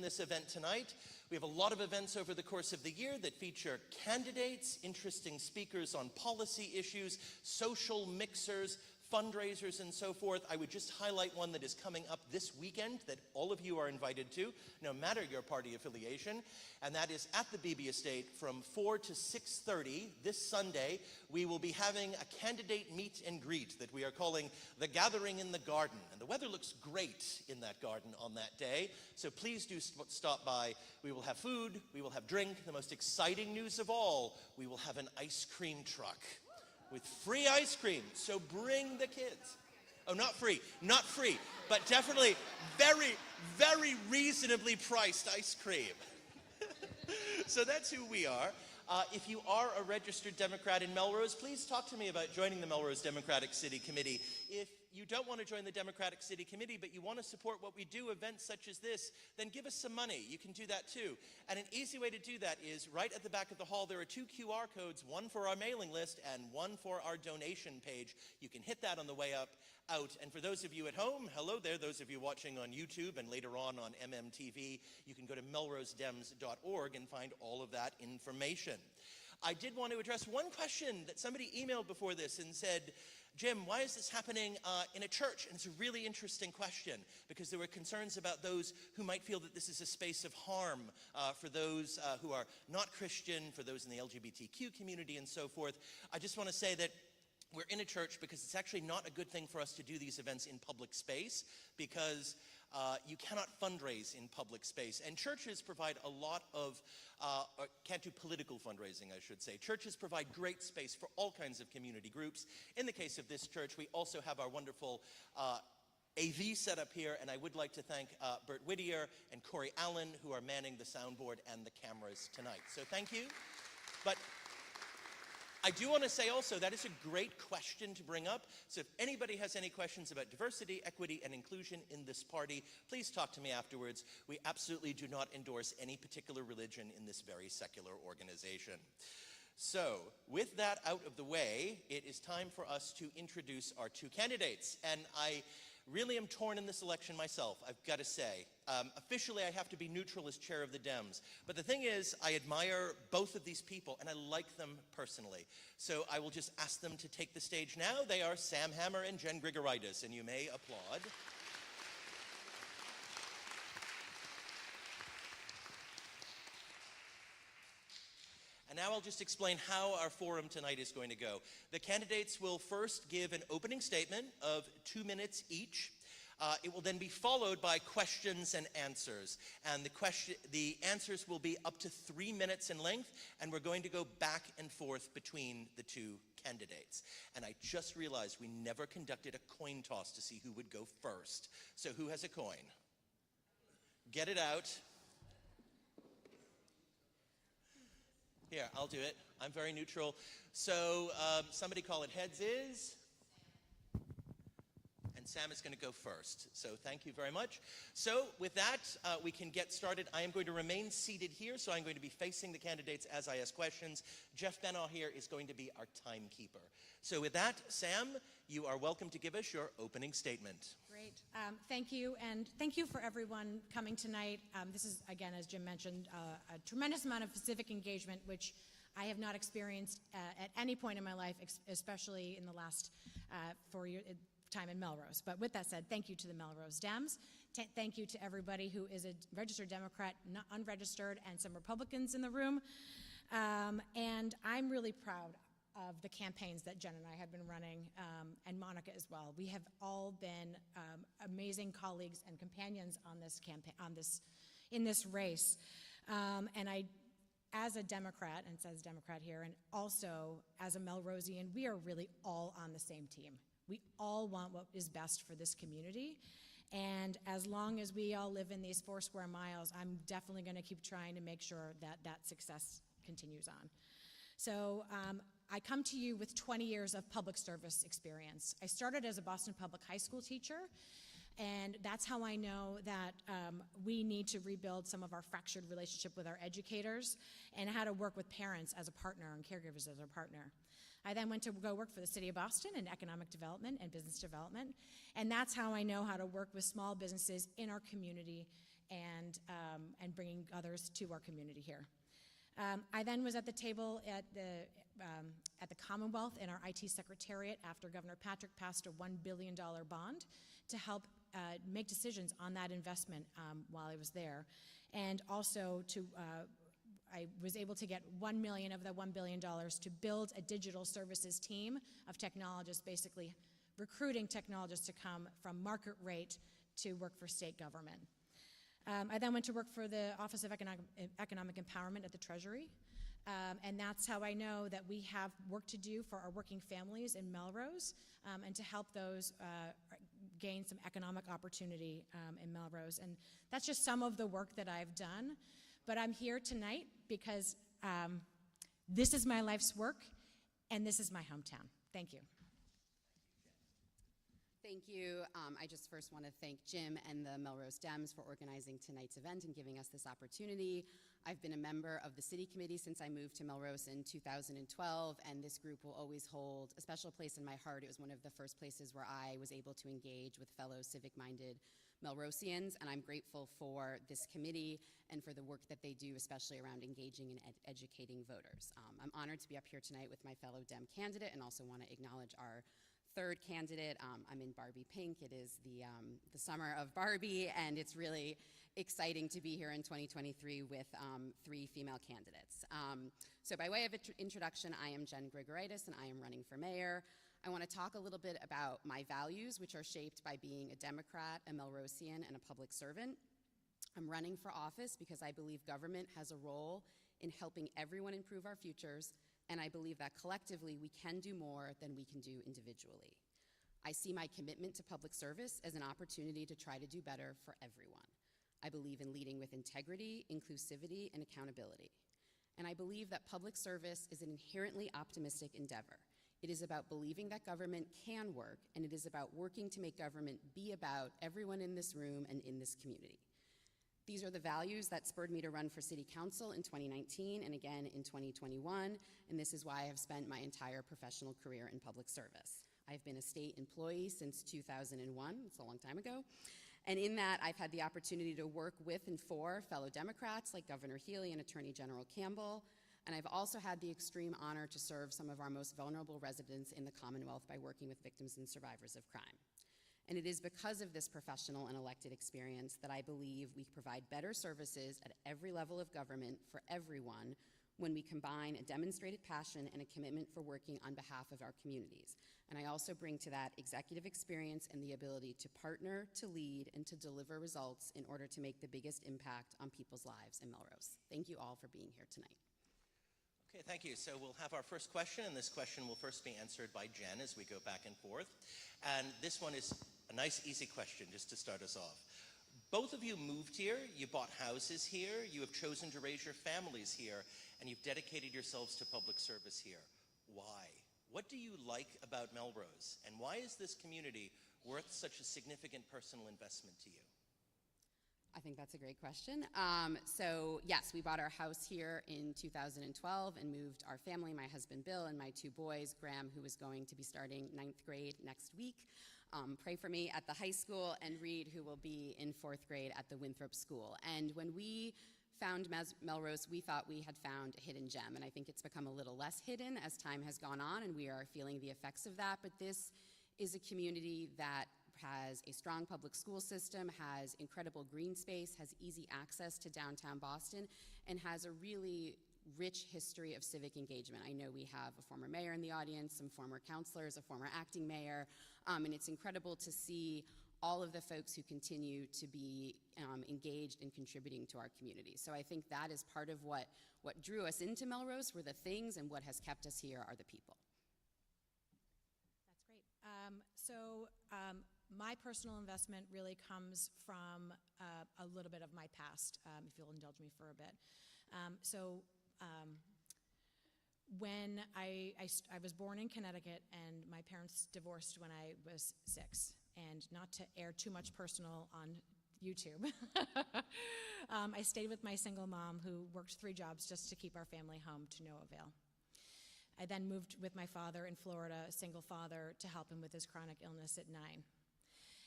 this event tonight. We have a lot of events over the course of the year that feature candidates, interesting speakers on policy issues, social mixers, fundraisers, and so forth. I would just highlight one that is coming up this weekend that all of you are invited to, no matter your party affiliation, and that is at the Beebe Estate from 4 to 6:30 this Sunday. We will be having a candidate meet and greet that we are calling The Gathering in the Garden, and the weather looks great in that garden on that day, so please do stop by. We will have food, we will have drink. The most exciting news of all, we will have an ice cream truck with free ice cream, so bring the kids. Oh, not free, but definitely very, very reasonably priced ice cream. So that's who we are. If you are a registered Democrat in Melrose, please talk to me about joining the Melrose Democratic City Committee. If you don't want to join the Democratic City Committee, but you want to support what we do, events such as this, then give us some money. You can do that too. And an easy way to do that is right at the back of the hall, there are 2 QR codes, one for our mailing list and one for our donation page. You can hit that on the way out. And for those of you at home, hello there, those of you watching on YouTube and later on MMTV, you can go to melrosedems.org and find all of that information. I did want to address one question that somebody emailed before this and said, Jim, why is this happening in a church? And it's a really interesting question because there were concerns about those who might feel that this is a space of harm for those who are not Christian, for those in the LGBTQ community and so forth. I just want to say that we're in a church because it's actually not a good thing for us to do these events in public space because you cannot fundraise in public space. And churches provide a lot of, can't do political fundraising, I should say. Churches provide great space for all kinds of community groups. In the case of this church, we also have our wonderful AV set up here, and I would like to thank Bert Whittier and Corey Allen, who are manning the soundboard and the cameras tonight. So thank you. But I do want to say also that is a great question to bring up. So if anybody has any questions about diversity, equity, and inclusion in this party, please talk to me afterwards. We absolutely do not endorse any particular religion in this very secular organization. So with that out of the way, it is time for us to introduce our 2 candidates. And I really am torn in this election myself, I've got to say. Officially, I have to be neutral as chair of the Dems. But the thing is, I admire both of these people, and I like them personally. So I will just ask them to take the stage now. They are Sam Hammer and Jen Grigoritis, and you may applaud. And now I'll just explain how our forum tonight is going to go. The candidates will first give an opening statement of 2 minutes each. It will then be followed by questions and answers. And the answers will be up to 3 minutes in length, and we're going to go back and forth between the 2 candidates. And I just realized we never conducted a coin toss to see who would go first. So who has a coin? Get it out. Here, I'll do it. I'm very neutral. So somebody call it heads is. And Sam is going to go first. So thank you very much. So with that, we can get started. I am going to remain seated here, so I'm going to be facing the candidates as I ask questions. Jeff Benaw here is going to be our timekeeper. So with that, Sam, you are welcome to give us your opening statement. Great. Thank you, and thank you for everyone coming tonight. This is, again, as Jim mentioned, a tremendous amount of civic engagement, which I have not experienced at any point in my life, especially in the last 4 years. Time in Melrose. But with that said, thank you to the Melrose Dems. Thank you to everybody who is a registered Democrat, not unregistered, and some Republicans in the room. And I'm really proud of the campaigns that Jen and I have been running, and Monica as well. We have all been amazing colleagues and companions on this campaign, in this race. And I, as a Democrat, and it says Democrat here, and also as a Melrosian, we are really all on the same team. We all want what is best for this community, and as long as we all live in these 4 square miles, I'm definitely going to keep trying to make sure that that success continues on. So I come to you with 20 years of public service experience. I started as a Boston Public High School teacher, and that's how I know that we need to rebuild some of our fractured relationship with our educators and how to work with parents as a partner and caregivers as a partner. I then went to go work for the City of Boston in economic development and business development, and that's how I know how to work with small businesses in our community and bringing others to our community here. I then was at the table at the Commonwealth in our IT Secretariat after Governor Patrick passed a $1 billion bond to help make decisions on that investment while I was there. And also I was able to get $1 million of the $1 billion to build a digital services team of technologists, basically recruiting technologists to come from market rate to work for state government. I then went to work for the Office of Economic Empowerment at the Treasury, and that's how I know that we have work to do for our working families in Melrose, and to help those gain some economic opportunity in Melrose. And that's just some of the work that I've done. But I'm here tonight because this is my life's work, and this is my hometown. Thank you. Thank you. I just first want to thank Jim and the Melrose Dems for organizing tonight's event and giving us this opportunity. I've been a member of the City Committee since I moved to Melrose in 2012, and this group will always hold a special place in my heart. It was one of the first places where I was able to engage with fellow civic-minded Melrosians, and I'm grateful for this committee and for the work that they do, especially around engaging and educating voters. I'm honored to be up here tonight with my fellow Dem candidate, and also want to acknowledge our third candidate. I'm in Barbie pink. It is the summer of Barbie, and it's really exciting to be here in 2023 with 3 female candidates. So by way of introduction, I am Jen Grigoritis, and I am running for mayor. I want to talk a little bit about my values, which are shaped by being a Democrat, a Melrosian, and a public servant. I'm running for office because I believe government has a role in helping everyone improve our futures, and I believe that collectively we can do more than we can do individually. I see my commitment to public service as an opportunity to try to do better for everyone. I believe in leading with integrity, inclusivity, and accountability. And I believe that public service is an inherently optimistic endeavor. It is about believing that government can work, and it is about working to make government be about everyone in this room and in this community. These are the values that spurred me to run for City Council in 2019 and again in 2021, and this is why I have spent my entire professional career in public service. I've been a state employee since 2001, it's a long time ago, and in that I've had the opportunity to work with and for fellow Democrats like Governor Healy and Attorney General Campbell, and I've also had the extreme honor to serve some of our most vulnerable residents in the Commonwealth by working with victims and survivors of crime. And it is because of this professional and elected experience that I believe we provide better services at every level of government for everyone when we combine a demonstrated passion and a commitment for working on behalf of our communities. And I also bring to that executive experience and the ability to partner, to lead, and to deliver results in order to make the biggest impact on people's lives in Melrose. Thank you all for being here tonight. Okay, thank you. So we'll have our first question, and this question will first be answered by Jen as we go back and forth. And this one is a nice, easy question just to start us off. Both of you moved here, you bought houses here, you have chosen to raise your families here, and you've dedicated yourselves to public service here. Why? What do you like about Melrose? And why is this community worth such a significant personal investment to you? I think that's a great question. So yes, we bought our house here in 2012 and moved our family, my husband Bill and my 2 boys, Graham, who is going to be starting 9th grade next week. Pray for me at the high school, and Reed, who will be in 4th grade at the Winthrop School. And when we found Melrose, we thought we had found a hidden gem, and I think it's become a little less hidden as time has gone on, and we are feeling the effects of that. But this is a community that has a strong public school system, has incredible green space, has easy access to downtown Boston, and has a really rich history of civic engagement. I know we have a former mayor in the audience, some former councilors, a former acting mayor, and it's incredible to see all of the folks who continue to be engaged and contributing to our community. So I think that is part of what drew us into Melrose were the things, and what has kept us here are the people. That's great. My personal investment really comes from a little bit of my past, if you'll indulge me for a bit. When I was born in Connecticut, and my parents divorced when I was 6, and not to air too much personal on YouTube, I stayed with my single mom who worked 3 jobs just to keep our family home, to no avail. I then moved with my father in Florida, a single father, to help him with his chronic illness at 9.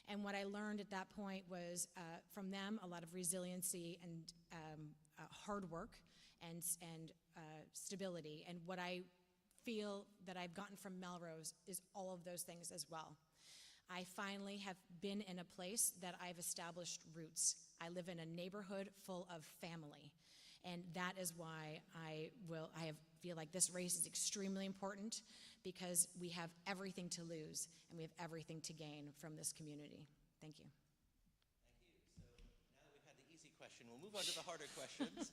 And what I learned at that point was from them a lot of resiliency and hard work and stability. And what I feel that I've gotten from Melrose is all of those things as well. I finally have been in a place that I've established roots. I live in a neighborhood full of family. And that is why feel like this race is extremely important, because we have everything to lose and we have everything to gain from this community. Thank you. Thank you. So now that we've had the easy question, we'll move on to the harder questions.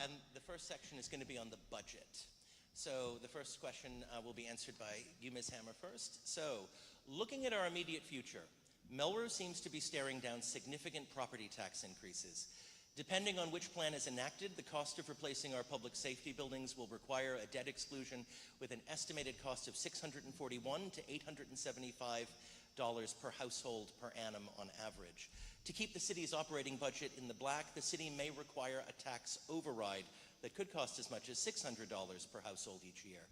And the first section is going to be on the budget. So the first question will be answered by you, Ms. Hammer, first. So, looking at our immediate future, Melrose seems to be staring down significant property tax increases. Depending on which plan is enacted, the cost of replacing our public safety buildings will require a debt exclusion with an estimated cost of $641 to $875 per household per annum on average. To keep the city's operating budget in the black, the city may require a tax override that could cost as much as $600 per household each year.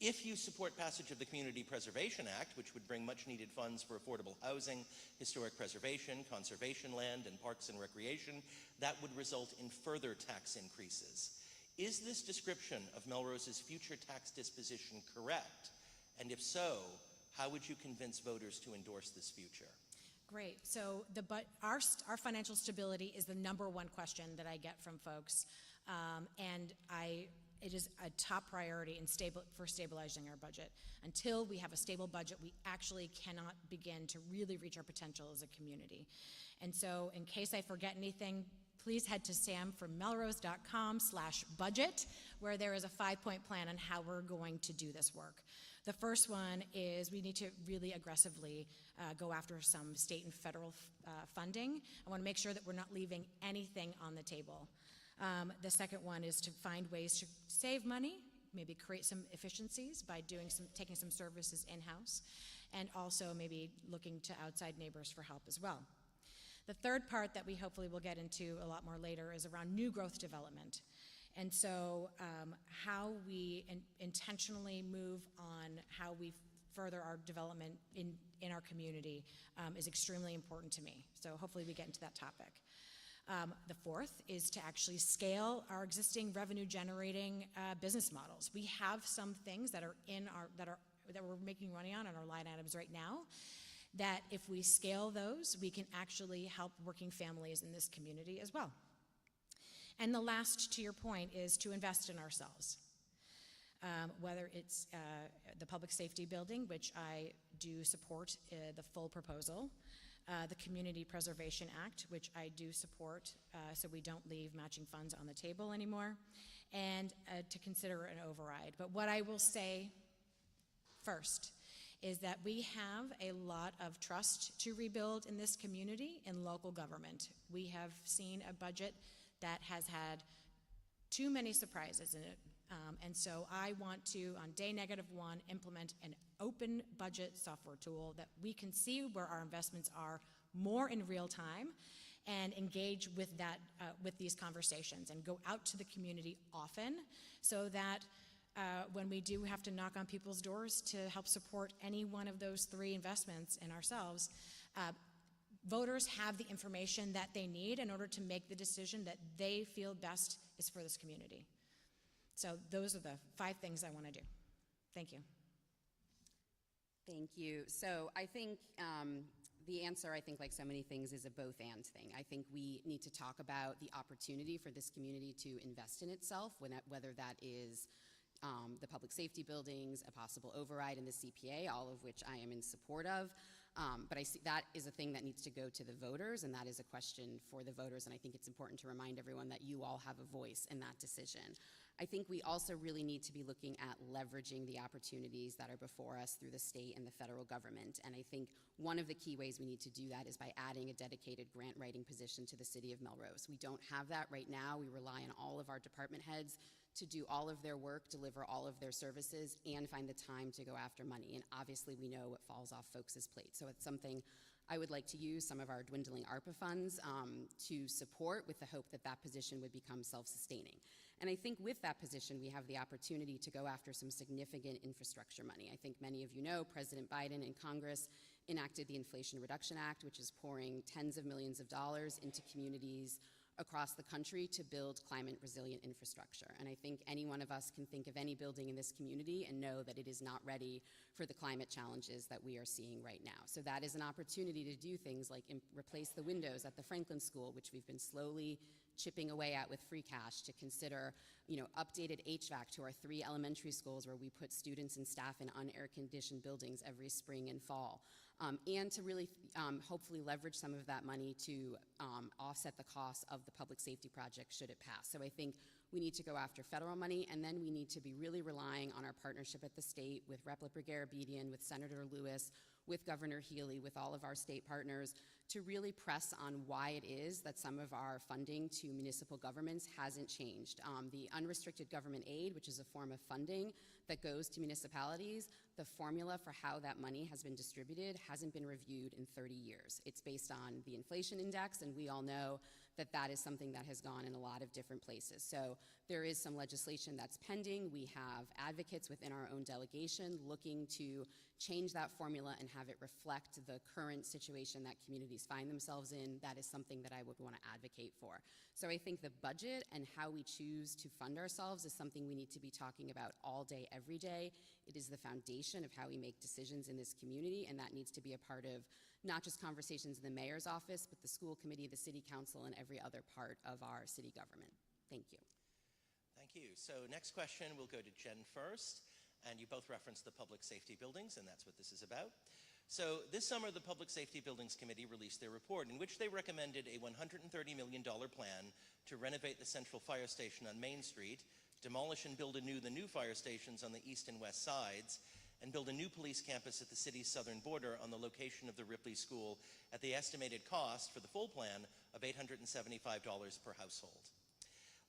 If you support passage of the Community Preservation Act, which would bring much needed funds for affordable housing, historic preservation, conservation land, and parks and recreation, that would result in further tax increases. Is this description of Melrose's future tax disposition correct? And if so, how would you convince voters to endorse this future? Great. So our financial stability is the number one question that I get from folks. It is a top priority for stabilizing our budget. Until we have a stable budget, we actually cannot begin to really reach our potential as a community. And so, in case I forget anything, please head to samfrommelrose.com/budget, where there is a 5-point plan on how we're going to do this work. The first one is we need to really aggressively go after some state and federal funding. I want to make sure that we're not leaving anything on the table. The second one is to find ways to save money, maybe create some efficiencies by taking some services in-house, and also maybe looking to outside neighbors for help as well. The third part that we hopefully will get into a lot more later is around new growth development. And so how we intentionally move on how we further our development in our community is extremely important to me. So hopefully we get into that topic. The fourth is to actually scale our existing revenue-generating business models. We have some things that we're making money on our line items right now, that if we scale those, we can actually help working families in this community as well. And the last, to your point, is to invest in ourselves. Whether it's the public safety building, which I do support the full proposal, the Community Preservation Act, which I do support, so we don't leave matching funds on the table anymore, and to consider an override. But what I will say first is that we have a lot of trust to rebuild in this community in local government. We have seen a budget that has had too many surprises in it. And so I want to, on day -1, implement an open budget software tool that we can see where our investments are more in real time and engage with with these conversations and go out to the community often, so that when we do have to knock on people's doors to help support any one of those 3 investments in ourselves, voters have the information that they need in order to make the decision that they feel best is for this community. So those are the 5 things I want to do. Thank you. Thank you. So I think the answer, I think, like so many things, is a both-and thing. I think we need to talk about the opportunity for this community to invest in itself, whether that is the public safety buildings, a possible override in the CPA, all of which I am in support of. But I see that is a thing that needs to go to the voters, and that is a question for the voters, and I think it's important to remind everyone that you all have a voice in that decision. I think we also really need to be looking at leveraging the opportunities that are before us through the state and the federal government, and I think one of the key ways we need to do that is by adding a dedicated grant writing position to the city of Melrose. We don't have that right now. We rely on all of our department heads to do all of their work, deliver all of their services, and find the time to go after money. And obviously we know what falls off folks' plate. So it's something I would like to use some of our dwindling ARPA funds to support, with the hope that that position would become self-sustaining. And I think with that position, we have the opportunity to go after some significant infrastructure money. I think many of you know President Biden and Congress enacted the Inflation Reduction Act, which is pouring tens of millions of dollars into communities across the country to build climate resilient infrastructure. And I think any one of us can think of any building in this community and know that it is not ready for the climate challenges that we are seeing right now. So that is an opportunity to do things like replace the windows at the Franklin School, which we've been slowly chipping away at with free cash, to consider, updated HVAC to our 3 elementary schools where we put students and staff in unair-conditioned buildings every spring and fall. And to really hopefully leverage some of that money to offset the costs of the public safety project should it pass. So I think we need to go after federal money, and then we need to be really relying on our partnership at the state with Rep. Garabedian, with Senator Lewis, with Governor Healy, with all of our state partners, to really press on why it is that some of our funding to municipal governments hasn't changed. The unrestricted government aid, which is a form of funding that goes to municipalities, the formula for how that money has been distributed hasn't been reviewed in 30 years. It's based on the inflation index, and we all know that that is something that has gone in a lot of different places. So there is some legislation that's pending. We have advocates within our own delegation looking to change that formula and have it reflect the current situation that communities find themselves in. That is something that I would want to advocate for. So I think the budget and how we choose to fund ourselves is something we need to be talking about all day, every day. It is the foundation of how we make decisions in this community, and that needs to be a part of not just conversations in the mayor's office, but the school committee, the city council, and every other part of our city government. Thank you. Thank you. So next question, we'll go to Jen first. And you both referenced the public safety buildings, and that's what this is about. So this summer, the Public Safety Buildings Committee released their report in which they recommended a $130 million plan to renovate the Central Fire Station on Main Street, demolish and build anew the new fire stations on the east and west sides, and build a new police campus at the city's southern border on the location of the Ripley School at the estimated cost for the full plan of $875 per household.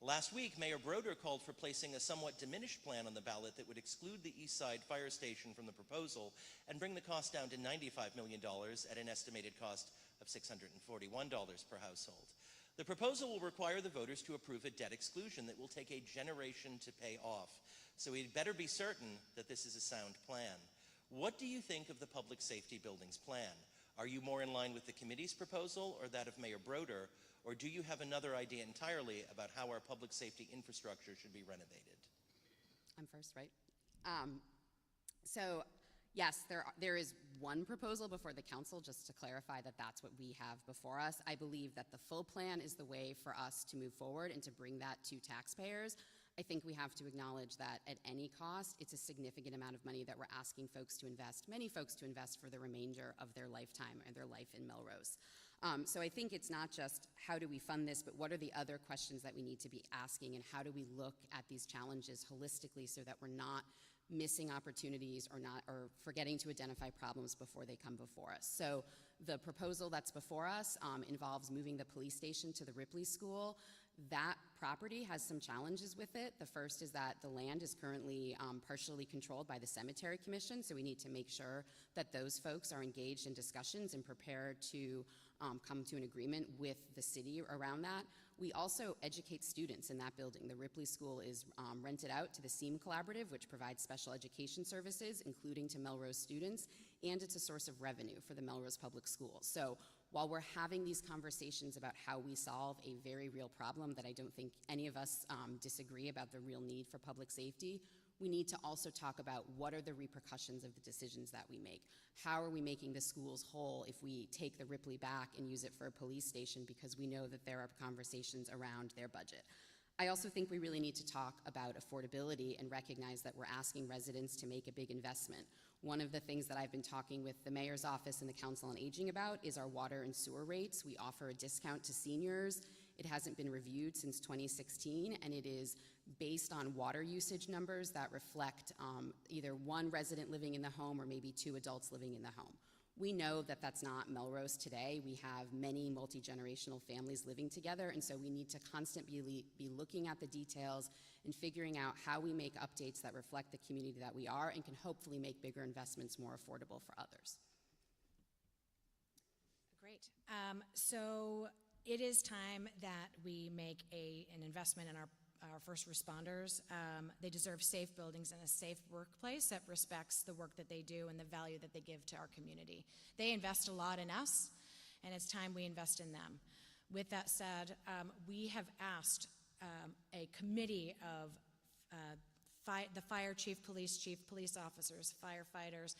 Last week, Mayor Broder called for placing a somewhat diminished plan on the ballot that would exclude the East Side Fire Station from the proposal and bring the cost down to $95 million at an estimated cost of $641 per household. The proposal will require the voters to approve a debt exclusion that will take a generation to pay off. So we'd better be certain that this is a sound plan. What do you think of the Public Safety Buildings plan? Are you more in line with the committee's proposal or that of Mayor Broder? Or do you have another idea entirely about how our public safety infrastructure should be renovated? I'm first, right? So yes, there is one proposal before the council, just to clarify that that's what we have before us. I believe that the full plan is the way for us to move forward and to bring that to taxpayers. I think we have to acknowledge that at any cost, it's a significant amount of money that we're asking folks to invest, many folks to invest for the remainder of their lifetime and their life in Melrose. So I think it's not just how do we fund this, but what are the other questions that we need to be asking, and how do we look at these challenges holistically so that we're not missing opportunities or forgetting to identify problems before they come before us. So the proposal that's before us involves moving the police station to the Ripley School. That property has some challenges with it. The first is that the land is currently partially controlled by the Cemetery Commission, so we need to make sure that those folks are engaged in discussions and prepared to come to an agreement with the city around that. We also educate students in that building. The Ripley School is rented out to the SEAM Collaborative, which provides special education services, including to Melrose students, and it's a source of revenue for the Melrose Public Schools. So while we're having these conversations about how we solve a very real problem that I don't think any of us disagree about the real need for public safety, we need to also talk about what are the repercussions of the decisions that we make. How are we making the schools whole if we take the Ripley back and use it for a police station, because we know that there are conversations around their budget. I also think we really need to talk about affordability and recognize that we're asking residents to make a big investment. One of the things that I've been talking with the mayor's office and the Council on Aging about is our water and sewer rates. We offer a discount to seniors. It hasn't been reviewed since 2016, and it is based on water usage numbers that reflect either one resident living in the home or maybe two adults living in the home. We know that that's not Melrose today. We have many multi-generational families living together, and so we need to constantly be looking at the details and figuring out how we make updates that reflect the community that we are and can hopefully make bigger investments more affordable for others. Great. So it is time that we make an investment in our our first responders. They deserve safe buildings and a safe workplace that respects the work that they do and the value that they give to our community. They invest a lot in us, and it's time we invest in them. With that said, we have asked a committee of the fire chief, police officers, firefighters,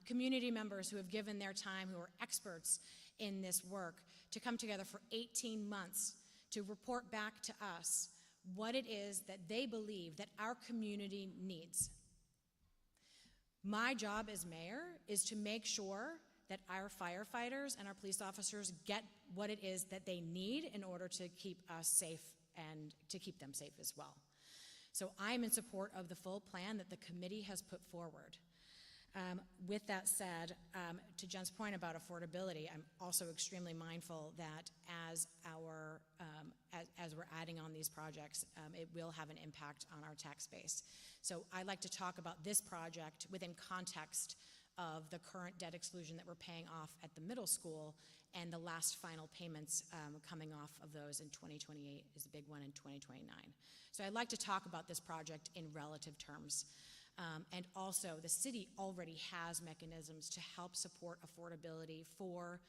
community members who have given their time, who are experts in this work, to come together for 18 months to report back to us what it is that they believe that our community needs. My job as mayor is to make sure that our firefighters and our police officers get what it is that they need in order to keep us safe and to keep them safe as well. So I'm in support of the full plan that the committee has put forward. With that said, to Jen's point about affordability, I'm also extremely mindful that as we're adding on these projects, it will have an impact on our tax base. So I'd like to talk about this project within context of the current debt exclusion that we're paying off at the middle school, and the last final payments coming off of those in 2028 is a big one in 2029. So I'd like to talk about this project in relative terms. And also, the city already has mechanisms to help support affordability for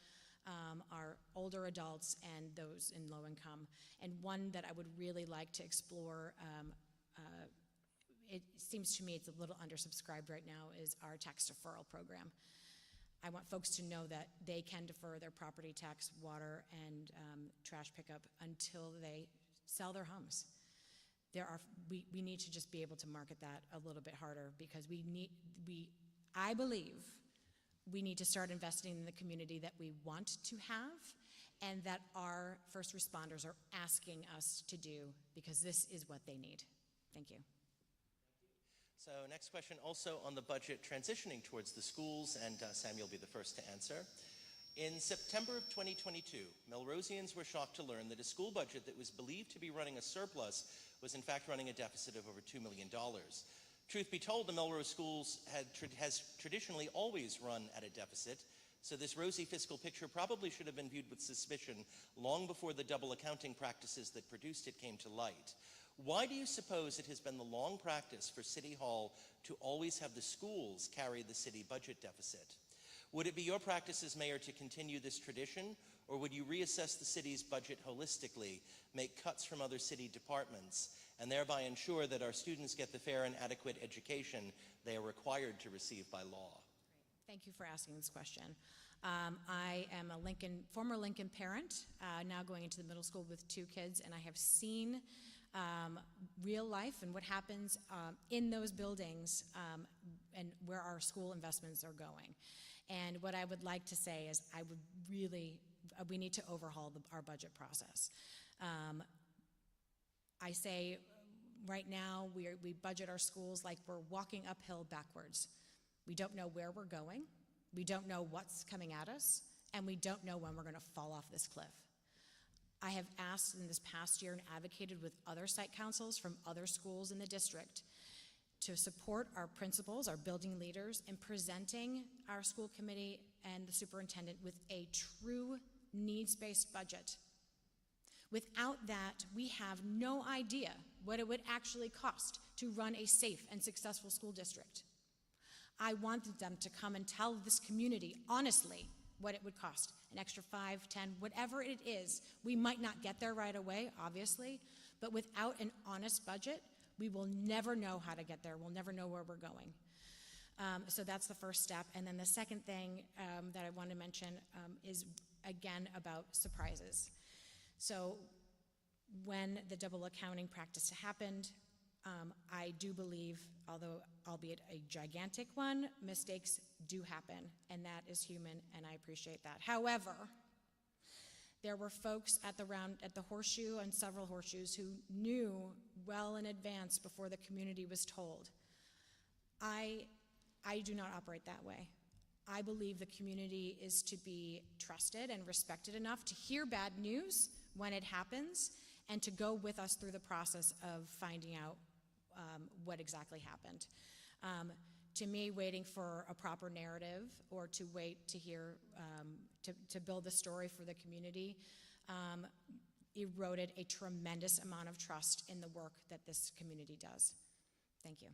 our older adults and those in low income. And one that I would really like to explore, it seems to me it's a little undersubscribed right now, is our tax deferral program. I want folks to know that they can defer their property tax, water, and trash pickup until they sell their homes. We need to just be able to market that a little bit harder, because I believe we need to start investing in the community that we want to have and that our first responders are asking us to do, because this is what they need. Thank you. So next question, also on the budget, transitioning towards the schools, and Sam, you'll be the first to answer. In September of 2022, Melrosians were shocked to learn that a school budget that was believed to be running a surplus was in fact running a deficit of over $2 million. Truth be told, the Melrose schools has traditionally always run at a deficit, so this rosy fiscal picture probably should have been viewed with suspicion long before the double accounting practices that produced it came to light. Why do you suppose it has been the long practice for City Hall to always have the schools carry the city budget deficit? Would it be your practice as mayor to continue this tradition, or would you reassess the city's budget holistically, make cuts from other city departments, and thereby ensure that our students get the fair and adequate education they are required to receive by law? Thank you for asking this question. I am a former Lincoln parent, now going into the middle school with 2 kids, and I have seen real life and what happens in those buildings and where our school investments are going. And what I would like to say is we need to overhaul our budget process. I say right now we budget our schools like we're walking uphill backwards. We don't know where we're going, we don't know what's coming at us, and we don't know when we're going to fall off this cliff. I have asked in this past year and advocated with other site councils from other schools in the district to support our principals, our building leaders, in presenting our school committee and the superintendent with a true needs-based budget. Without that, we have no idea what it would actually cost to run a safe and successful school district. I want them to come and tell this community honestly what it would cost, an extra 5, 10, whatever it is. We might not get there right away, obviously, but without an honest budget, we will never know how to get there. We'll never know where we're going. So that's the first step. And then the second thing that I want to mention is, again, about surprises. So when the double accounting practice happened, I do believe, although albeit a gigantic one, mistakes do happen, and that is human, and I appreciate that. However, there were folks at the Horseshoe and several Horseshoes who knew well in advance before the community was told. I do not operate that way. I believe the community is to be trusted and respected enough to hear bad news when it happens and to go with us through the process of finding out what exactly happened. To me, waiting for a proper narrative or to wait to hear, to build a story for the community, eroded a tremendous amount of trust in the work that this community does. Thank you.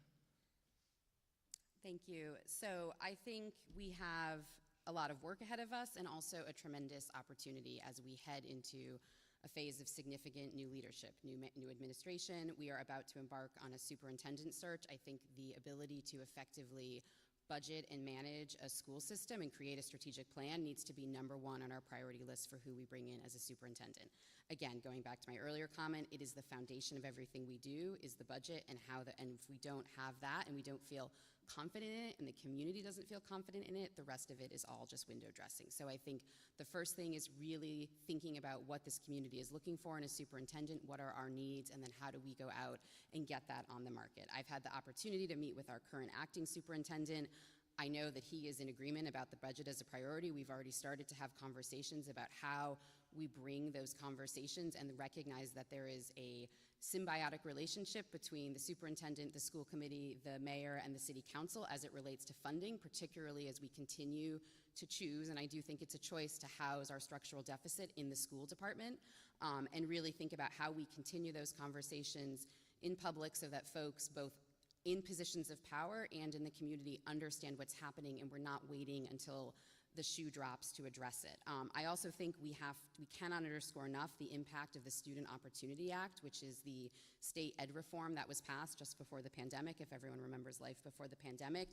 Thank you. So I think we have a lot of work ahead of us and also a tremendous opportunity as we head into a phase of significant new leadership, new administration. We are about to embark on a superintendent search. I think the ability to effectively budget and manage a school system and create a strategic plan needs to be number one on our priority list for who we bring in as a superintendent. Again, going back to my earlier comment, it is the foundation of everything we do is the budget, and and if we don't have that and we don't feel confident in it and the community doesn't feel confident in it, the rest of it is all just window dressing. So I think the first thing is really thinking about what this community is looking for in a superintendent, what are our needs, and then how do we go out and get that on the market. I've had the opportunity to meet with our current acting superintendent. I know that he is in agreement about the budget as a priority. We've already started to have conversations about how we bring those conversations and recognize that there is a symbiotic relationship between the superintendent, the school committee, the mayor, and the city council as it relates to funding, particularly as we continue to choose, and I do think it's a choice, to house our structural deficit in the school department, and really think about how we continue those conversations in public so that folks both in positions of power and in the community understand what's happening, and we're not waiting until the shoe drops to address it. I also think we cannot underscore enough the impact of the Student Opportunity Act, which is the state ed reform that was passed just before the pandemic, if everyone remembers life before the pandemic.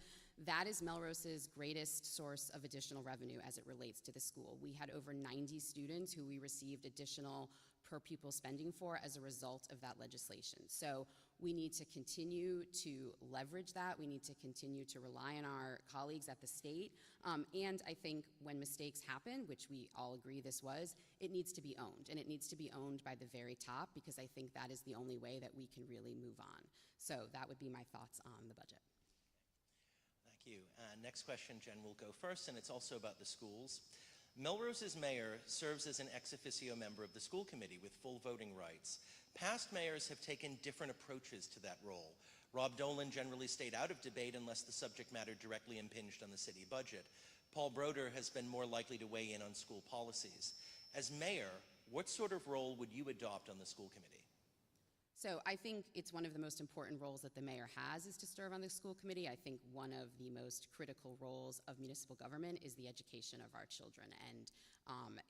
That is Melrose's greatest source of additional revenue as it relates to the school. We had over 90 students who we received additional per pupil spending for as a result of that legislation. So we need to continue to leverage that. We need to continue to rely on our colleagues at the state. And I think when mistakes happen, which we all agree this was, it needs to be owned. And it needs to be owned by the very top, because I think that is the only way that we can really move on. So that would be my thoughts on the budget. Thank you. Next question, Jen will go first, and it's also about the schools. Melrose's mayor serves as an ex officio member of the school committee with full voting rights. Past mayors have taken different approaches to that role. Rob Dolan generally stayed out of debate unless the subject matter directly impinged on the city budget. Paul Broder has been more likely to weigh in on school policies. As mayor, what sort of role would you adopt on the school committee? So I think it's one of the most important roles that the mayor has is to serve on the school committee. I think one of the most critical roles of municipal government is the education of our children. And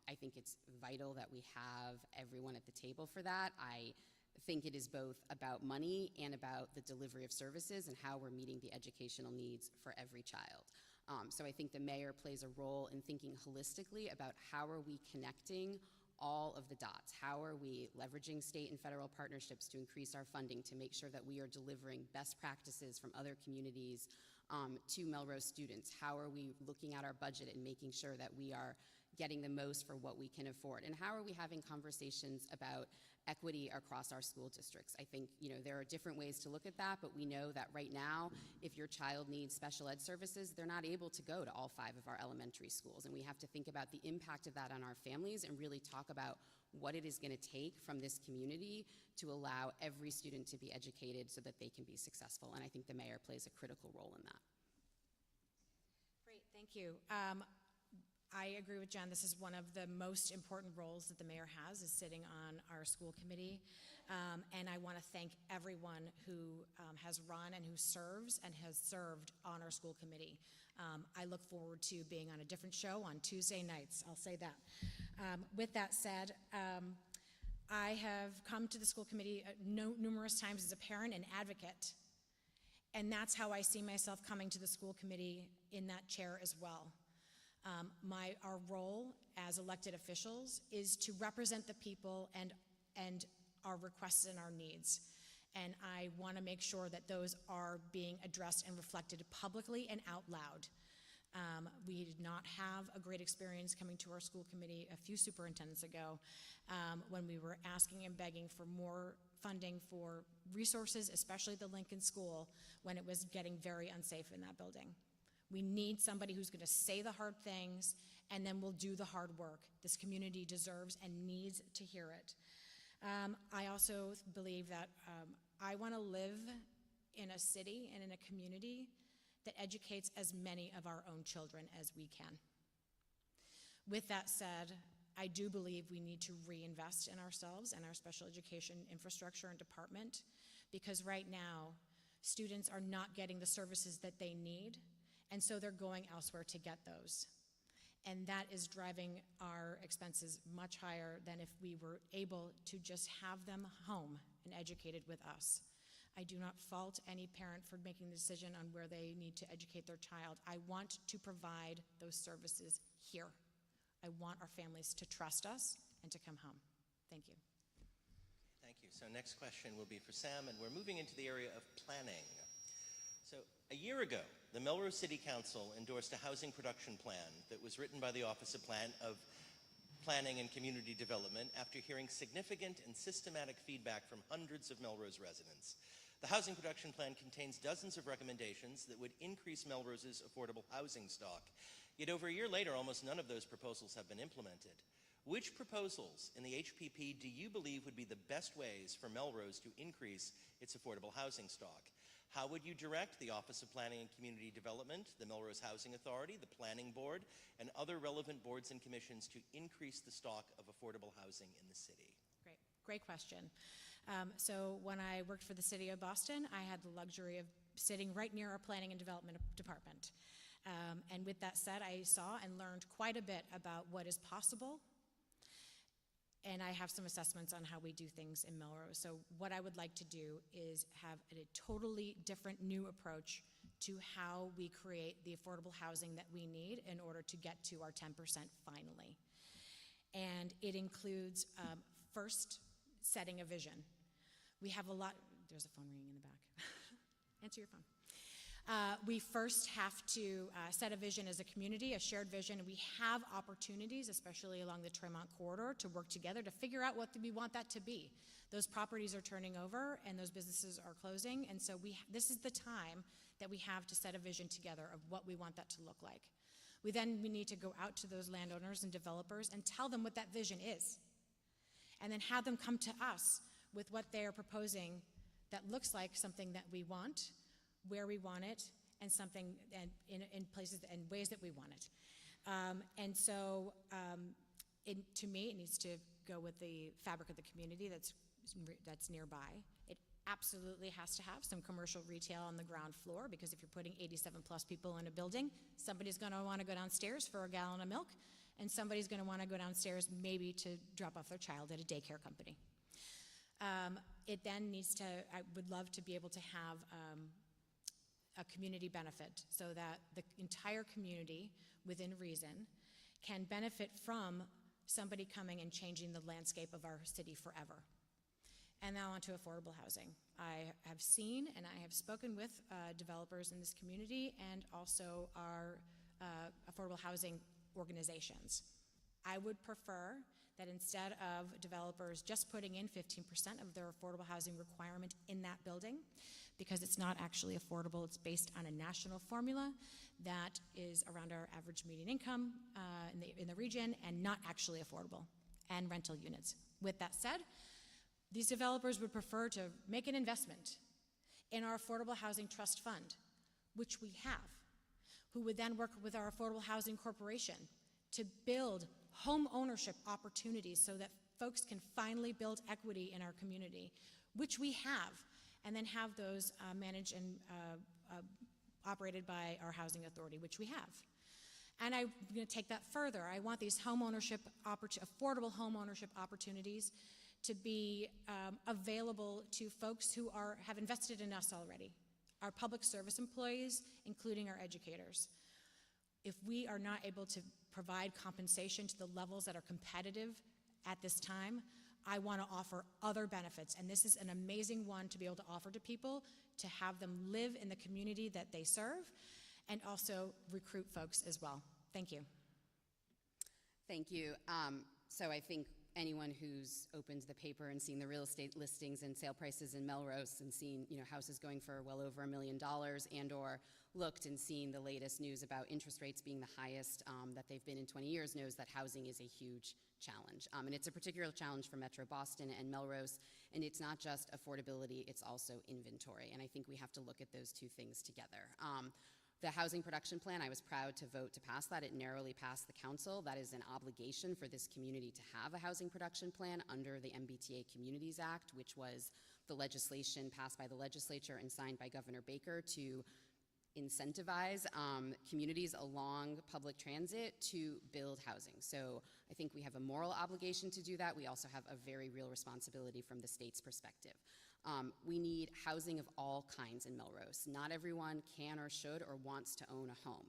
I think it's vital that we have everyone at the table for that. I think it is both about money and about the delivery of services and how we're meeting the educational needs for every child. So I think the mayor plays a role in thinking holistically about how are we connecting all of the dots. How are we leveraging state and federal partnerships to increase our funding to make sure that we are delivering best practices from other communities to Melrose students? How are we looking at our budget and making sure that we are getting the most for what we can afford? And how are we having conversations about equity across our school districts? I think, there are different ways to look at that, but we know that right now, if your child needs special ed services, they're not able to go to all 5 of our elementary schools. And we have to think about the impact of that on our families and really talk about what it is going to take from this community to allow every student to be educated so that they can be successful. And I think the mayor plays a critical role in that. Great, thank you. I agree with Jen. This is one of the most important roles that the mayor has, is sitting on our school committee. And I want to thank everyone who has run and who serves and has served on our school committee. I look forward to being on a different show on Tuesday nights. I'll say that. With that said, I have come to the school committee numerous times as a parent and advocate. And that's how I see myself coming to the school committee in that chair as well. Our role as elected officials is to represent the people and our requests and our needs. And I want to make sure that those are being addressed and reflected publicly and out loud. We did not have a great experience coming to our school committee a few superintendents ago when we were asking and begging for more funding for resources, especially the Lincoln School, when it was getting very unsafe in that building. We need somebody who's going to say the hard things and then will do the hard work. This community deserves and needs to hear it. I also believe that I want to live in a city and in a community that educates as many of our own children as we can. With that said, I do believe we need to reinvest in ourselves and our special education infrastructure and department, because right now, students are not getting the services that they need, and so they're going elsewhere to get those. And that is driving our expenses much higher than if we were able to just have them home and educated with us. I do not fault any parent for making the decision on where they need to educate their child. I want to provide those services here. I want our families to trust us and to come home. Thank you. Thank you. So next question will be for Sam, and we're moving into the area of planning. So a year ago, the Melrose City Council endorsed a housing production plan that was written by the Office of Planning and Community Development after hearing significant and systematic feedback from hundreds of Melrose residents. The housing production plan contains dozens of recommendations that would increase Melrose's affordable housing stock. Yet over a year later, almost none of those proposals have been implemented. Which proposals in the HPP do you believe would be the best ways for Melrose to increase its affordable housing stock? How would you direct the Office of Planning and Community Development, the Melrose Housing Authority, the Planning Board, and other relevant boards and commissions to increase the stock of affordable housing in the city? Great question. So when I worked for the city of Boston, I had the luxury of sitting right near our planning and development department. And with that said, I saw and learned quite a bit about what is possible, and I have some assessments on how we do things in Melrose. So what I would like to do is have a totally different new approach to how we create the affordable housing that we need in order to get to our 10% finally. And it includes, first, setting a vision. We have a lot, there's a phone ringing in the back. Answer your phone. We first have to set a vision as a community, a shared vision. We have opportunities, especially along the Tremont corridor, to work together to figure out what we want that to be. Those properties are turning over and those businesses are closing, and so this is the time that we have to set a vision together of what we want that to look like. We need to go out to those landowners and developers and tell them what that vision is, and then have them come to us with what they are proposing that looks like something that we want, where we want it, and something in places and ways that we want it. To me, it needs to go with the fabric of the community that's nearby. It absolutely has to have some commercial retail on the ground floor, because if you're putting 87 plus people in a building, somebody's going to want to go downstairs for a gallon of milk, and somebody's going to want to go downstairs maybe to drop off their child at a daycare company. It then needs to, I would love to be able to have a community benefit so that the entire community, within reason, can benefit from somebody coming and changing the landscape of our city forever. And now on to affordable housing. I have seen and I have spoken with developers in this community and also our affordable housing organizations. I would prefer that instead of developers just putting in 15% of their affordable housing requirement in that building, because it's not actually affordable, it's based on a national formula that is around our average median income in the region and not actually affordable, and rental units. With that said, these developers would prefer to make an investment in our Affordable Housing Trust Fund, which we have, who would then work with our Affordable Housing Corporation to build home ownership opportunities so that folks can finally build equity in our community, which we have, and then have those managed and operated by our housing authority, which we have. And I'm going to take that further. I want these home ownership, affordable home ownership opportunities to be available to folks who have invested in us already, our public service employees, including our educators. If we are not able to provide compensation to the levels that are competitive at this time, I want to offer other benefits, and this is an amazing one to be able to offer to people, to have them live in the community that they serve, and also recruit folks as well. Thank you. Thank you. So I think anyone who's opened the paper and seen the real estate listings and sale prices in Melrose and seen, houses going for well over $1 million, and or looked and seen the latest news about interest rates being the highest that they've been in 20 years knows that housing is a huge challenge. And it's a particular challenge for Metro Boston and Melrose, and it's not just affordability, it's also inventory. And I think we have to look at those two things together. The housing production plan, I was proud to vote to pass that. It narrowly passed the council. That is an obligation for this community to have a housing production plan under the MBTA Communities Act, which was the legislation passed by the legislature and signed by Governor Baker to incentivize communities along public transit to build housing. So I think we have a moral obligation to do that. We also have a very real responsibility from the state's perspective. We need housing of all kinds in Melrose. Not everyone can or should or wants to own a home.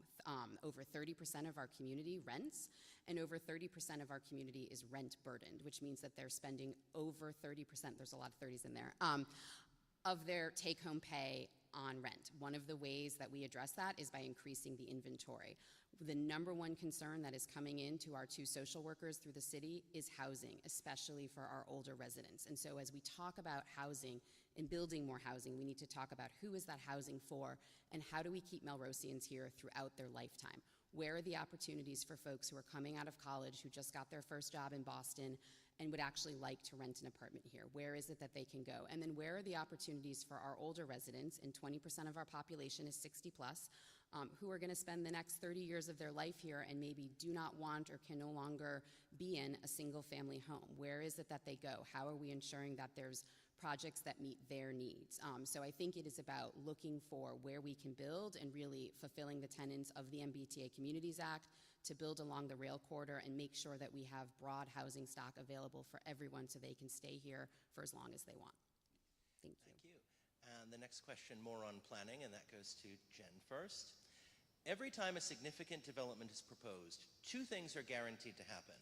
Over 30% of our community rents, and over 30% of our community is rent burdened, which means that they're spending over 30%, there's a lot of 30s in there, of their take-home pay on rent. One of the ways that we address that is by increasing the inventory. The number one concern that is coming into our two social workers through the city is housing, especially for our older residents. And so as we talk about housing and building more housing, we need to talk about who is that housing for and how do we keep Melrosians here throughout their lifetime. Where are the opportunities for folks who are coming out of college, who just got their first job in Boston and would actually like to rent an apartment here? Where is it that they can go? And then where are the opportunities for our older residents, and 20% of our population is 60 plus, who are gonna spend the next 30 years of their life here and maybe do not want or can no longer be in a single family home? Where is it that they go? How are we ensuring that there's projects that meet their needs? So I think it is about looking for where we can build and really fulfilling the tenets of the MBTA Communities Act to build along the rail corridor and make sure that we have broad housing stock available for everyone so they can stay here for as long as they want. Thank you. Thank you. And the next question, more on planning, and that goes to Jen first. Every time a significant development is proposed, two things are guaranteed to happen.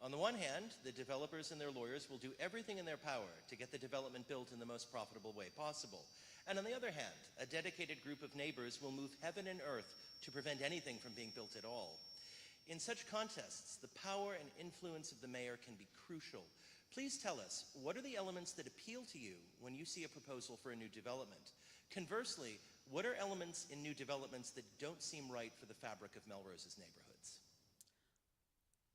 On the one hand, the developers and their lawyers will do everything in their power to get the development built in the most profitable way possible. And on the other hand, a dedicated group of neighbors will move heaven and earth to prevent anything from being built at all. In such contests, the power and influence of the mayor can be crucial. Please tell us, what are the elements that appeal to you when you see a proposal for a new development? Conversely, what are elements in new developments that don't seem right for the fabric of Melrose's neighborhoods?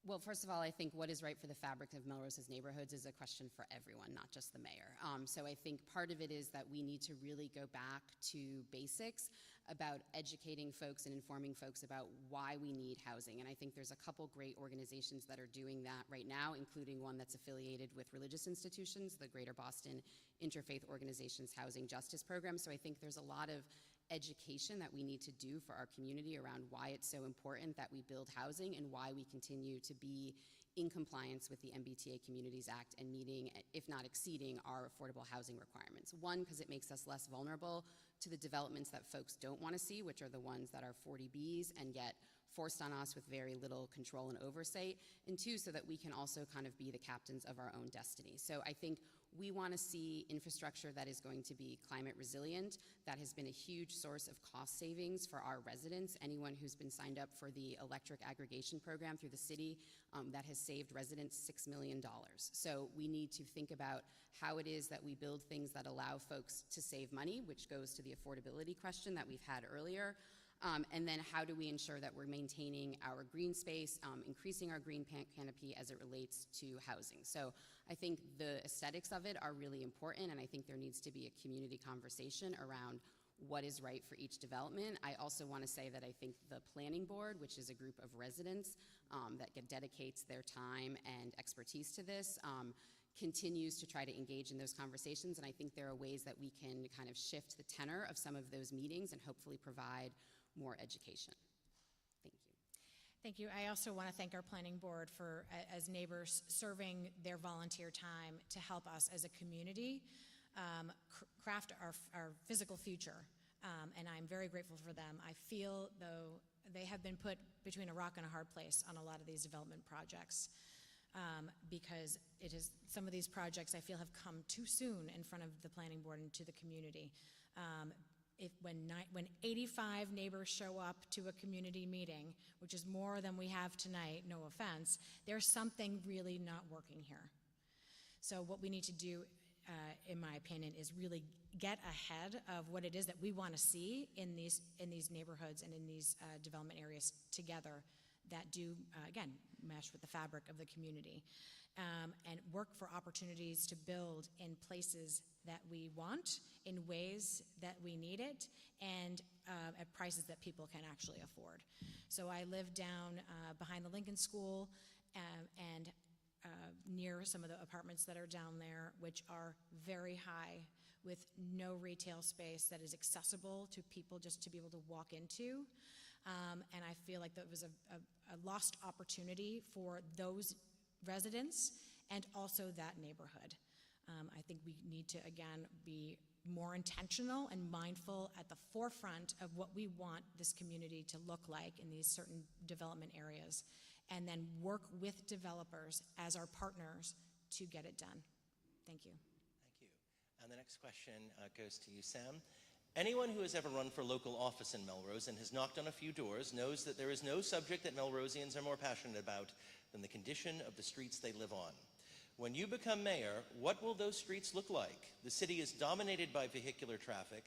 Well, first of all, I think what is right for the fabric of Melrose's neighborhoods is a question for everyone, not just the mayor. So I think part of it is that we need to really go back to basics about educating folks and informing folks about why we need housing. And I think there's a couple great organizations that are doing that right now, including one that's affiliated with religious institutions, the Greater Boston Interfaith Organization's Housing Justice Program. So I think there's a lot of education that we need to do for our community around why it's so important that we build housing and why we continue to be in compliance with the MBTA Communities Act and meeting, if not exceeding, our affordable housing requirements. One, because it makes us less vulnerable to the developments that folks don't want to see, which are the ones that are 40Bs and get forced on us with very little control and oversight. And two, so that we can also kind of be the captains of our own destiny. So I think we want to see infrastructure that is going to be climate resilient. That has been a huge source of cost savings for our residents. Anyone who's been signed up for the electric aggregation program through the city, that has saved residents $6 million. So we need to think about how it is that we build things that allow folks to save money, which goes to the affordability question that we've had earlier. And then how do we ensure that we're maintaining our green space, increasing our green canopy as it relates to housing. So I think the aesthetics of it are really important, and I think there needs to be a community conversation around what is right for each development. I also want to say that I think the planning board, which is a group of residents that dedicates their time and expertise to this, continues to try to engage in those conversations, and I think there are ways that we can kind of shift the tenor of some of those meetings and hopefully provide more education. Thank you. Thank you. I also want to thank our planning board for, as neighbors, serving their volunteer time to help us as a community craft our physical future. And I'm very grateful for them. I feel, though, they have been put between a rock and a hard place on a lot of these development projects. Because it is, some of these projects I feel have come too soon in front of the planning board and to the community. When 85 neighbors show up to a community meeting, which is more than we have tonight, no offense, there's something really not working here. So what we need to do, in my opinion, is really get ahead of what it is that we want to see in these neighborhoods and in these development areas together, that do, again, mesh with the fabric of the community, and work for opportunities to build in places that we want, in ways that we need it, and at prices that people can actually afford. So I live down behind the Lincoln School and near some of the apartments that are down there, which are very high, with no retail space that is accessible to people just to be able to walk into. And I feel like that was a lost opportunity for those residents and also that neighborhood. I think we need to, again, be more intentional and mindful at the forefront of what we want this community to look like in these certain development areas, and then work with developers as our partners to get it done. Thank you. Thank you. And the next question goes to you, Sam. Anyone who has ever run for local office in Melrose and has knocked on a few doors knows that there is no subject that Melrosians are more passionate about than the condition of the streets they live on. When you become mayor, what will those streets look like? The city is dominated by vehicular traffic.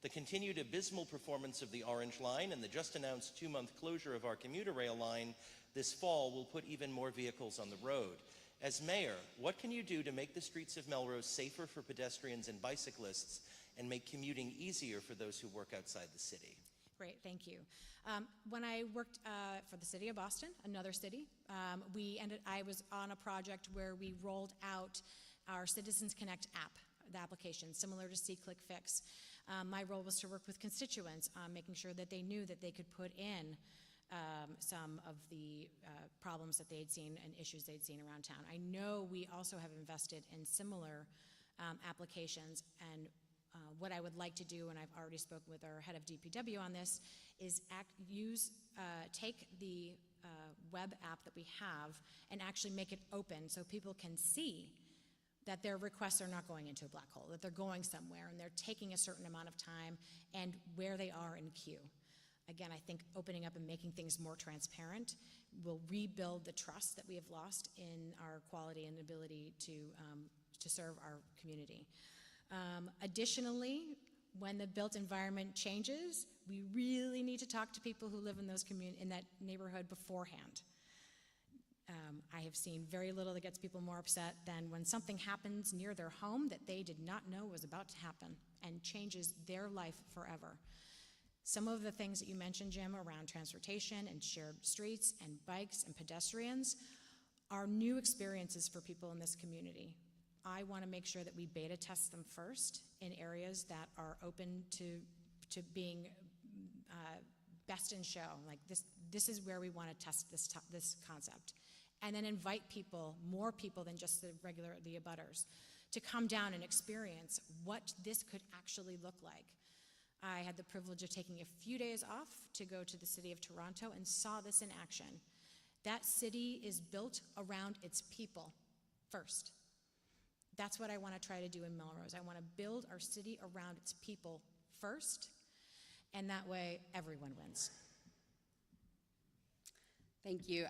The continued abysmal performance of the Orange Line and the just announced 2-month closure of our commuter rail line this fall will put even more vehicles on the road. As mayor, what can you do to make the streets of Melrose safer for pedestrians and bicyclists and make commuting easier for those who work outside the city? Great, thank you. When I worked for the city of Boston, another city, I was on a project where we rolled out our Citizens Connect app, the application, similar to See Click Fix. My role was to work with constituents, making sure that they knew that they could put in some of the problems that they'd seen and issues they'd seen around town. I know we also have invested in similar applications, and what I would like to do, and I've already spoken with our head of DPW on this, is take the web app that we have and actually make it open so people can see that their requests are not going into a black hole, that they're going somewhere and they're taking a certain amount of time and where they are in queue. Again, I think opening up and making things more transparent will rebuild the trust that we have lost in our quality and ability to serve our community. Additionally, when the built environment changes, we really need to talk to people who live in those in that neighborhood beforehand. I have seen very little that gets people more upset than when something happens near their home that they did not know was about to happen and changes their life forever. Some of the things that you mentioned, Jim, around transportation and shared streets and bikes and pedestrians are new experiences for people in this community. I want to make sure that we beta test them first in areas that are open to being best in show. Like this is where we want to test this concept. And then invite people, more people than just the abutters, to come down and experience what this could actually look like. I had the privilege of taking a few days off to go to the city of Toronto and saw this in action. That city is built around its people first. That's what I want to try to do in Melrose. I want to build our city around its people first, and that way everyone wins. Thank you.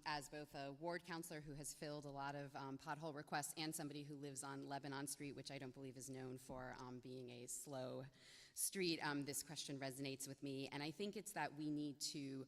As both a ward councilor who has filled a lot of pothole requests and somebody who lives on Lebanon Street, which I don't believe is known for being a slow street, this question resonates with me. And I think it's that we need to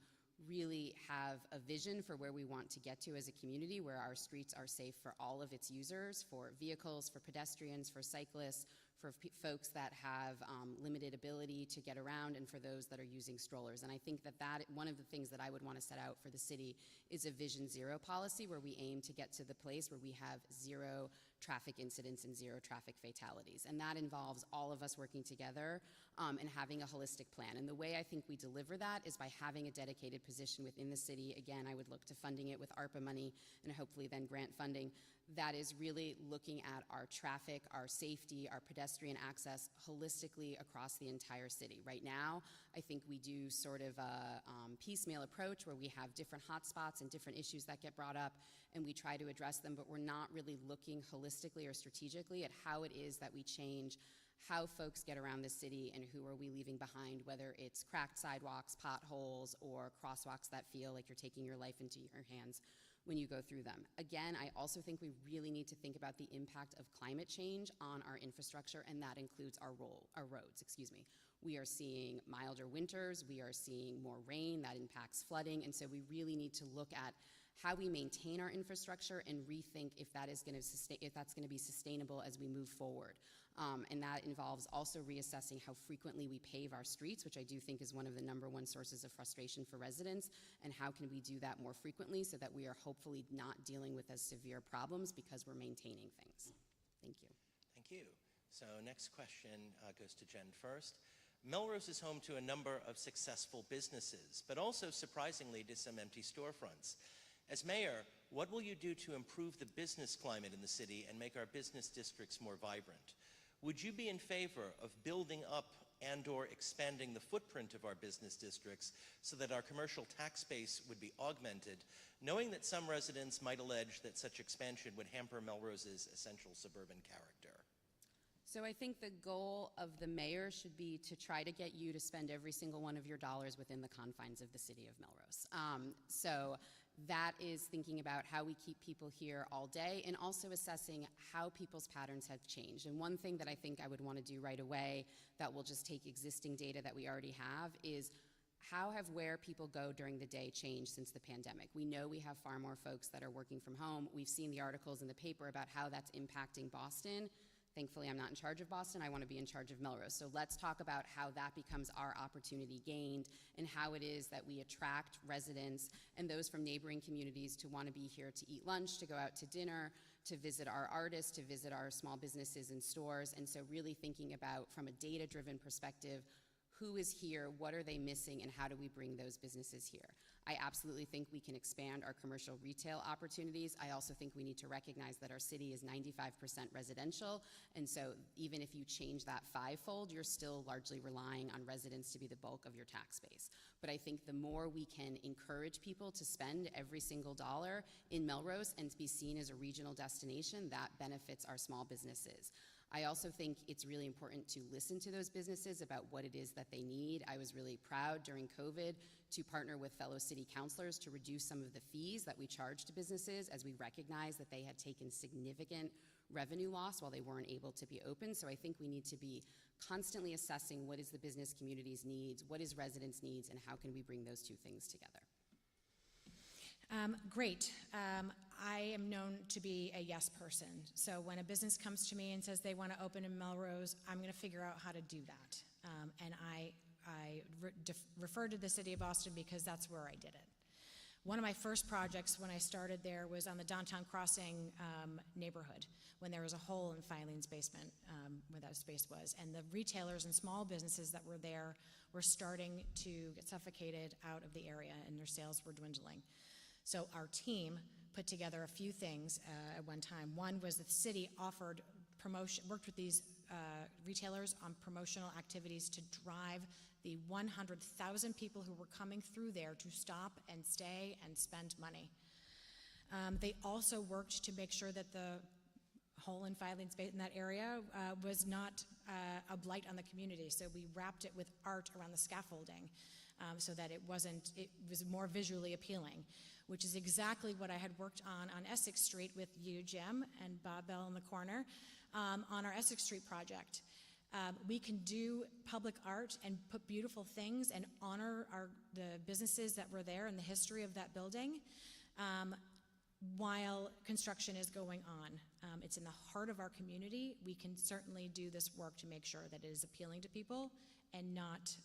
really have a vision for where we want to get to as a community, where our streets are safe for all of its users, for vehicles, for pedestrians, for cyclists, for folks that have limited ability to get around, and for those that are using strollers. And I think that one of the things that I would want to set out for the city is a Vision Zero policy, where we aim to get to the place where we have zero traffic incidents and zero traffic fatalities. And that involves all of us working together and having a holistic plan. And the way I think we deliver that is by having a dedicated position within the city. Again, I would look to funding it with ARPA money and hopefully then grant funding. That is really looking at our traffic, our safety, our pedestrian access holistically across the entire city. Right now, I think we do sort of a piecemeal approach where we have different hotspots and different issues that get brought up, and we try to address them, but we're not really looking holistically or strategically at how it is that we change how folks get around the city and who are we leaving behind, whether it's cracked sidewalks, potholes, or crosswalks that feel like you're taking your life into your hands when you go through them. Again, I also think we really need to think about the impact of climate change on our infrastructure, and that includes our roads. We are seeing milder winters, we are seeing more rain, that impacts flooding, and so we really need to look at how we maintain our infrastructure and rethink if that's going to be sustainable as we move forward. And that involves also reassessing how frequently we pave our streets, which I do think is one of the #1 sources of frustration for residents, and how can we do that more frequently so that we are hopefully not dealing with as severe problems because we're maintaining things. Thank you. Thank you. So next question goes to Jen first. Melrose is home to a number of successful businesses, but also surprisingly to some empty storefronts. As mayor, what will you do to improve the business climate in the city and make our business districts more vibrant? Would you be in favor of building up and/or expanding the footprint of our business districts so that our commercial tax base would be augmented, knowing that some residents might allege that such expansion would hamper Melrose's essential suburban character? So I think the goal of the mayor should be to try to get you to spend every single one of your dollars within the confines of the city of Melrose. So that is thinking about how we keep people here all day and also assessing how people's patterns have changed. And one thing that I think I would want to do right away that will just take existing data that we already have is how have where people go during the day changed since the pandemic? We know we have far more folks that are working from home. We've seen the articles in the paper about how that's impacting Boston. Thankfully, I'm not in charge of Boston. I want to be in charge of Melrose. So let's talk about how that becomes our opportunity gained and how it is that we attract residents and those from neighboring communities to want to be here to eat lunch, to go out to dinner, to visit our artists, to visit our small businesses and stores. And so really thinking about, from a data-driven perspective, who is here, what are they missing, and how do we bring those businesses here? I absolutely think we can expand our commercial retail opportunities. I also think we need to recognize that our city is 95% residential, and so even if you change that fivefold, you're still largely relying on residents to be the bulk of your tax base. But I think the more we can encourage people to spend every single dollar in Melrose and to be seen as a regional destination, that benefits our small businesses. I also think it's really important to listen to those businesses about what it is that they need. I was really proud during COVID to partner with fellow city councilors to reduce some of the fees that we charge to businesses as we recognized that they had taken significant revenue loss while they weren't able to be open. So I think we need to be constantly assessing what is the business community's needs, what is residents' needs, and how can we bring those two things together. Great. I am known to be a yes person. So when a business comes to me and says they want to open in Melrose, I'm going to figure out how to do that. And I refer to the city of Boston because that's where I did it. One of my first projects when I started there was on the downtown crossing neighborhood, when there was a hole in Filene's basement where that space was. And the retailers and small businesses that were there were starting to get suffocated out of the area and their sales were dwindling. So our team put together a few things at one time. One was that the city offered promotion, worked with these retailers on promotional activities to drive the 100,000 people who were coming through there to stop and stay and spend money. They also worked to make sure that the hole in Filene's space in that area was not a blight on the community. So we wrapped it with art around the scaffolding so that it was more visually appealing, which is exactly what I had worked on Essex Street with you, Jim, and Bob Bell in the corner on our Essex Street project. We can do public art and put beautiful things and honor the businesses that were there and the history of that building while construction is going on. It's in the heart of our community. We can certainly do this work to make sure that it is appealing to people and not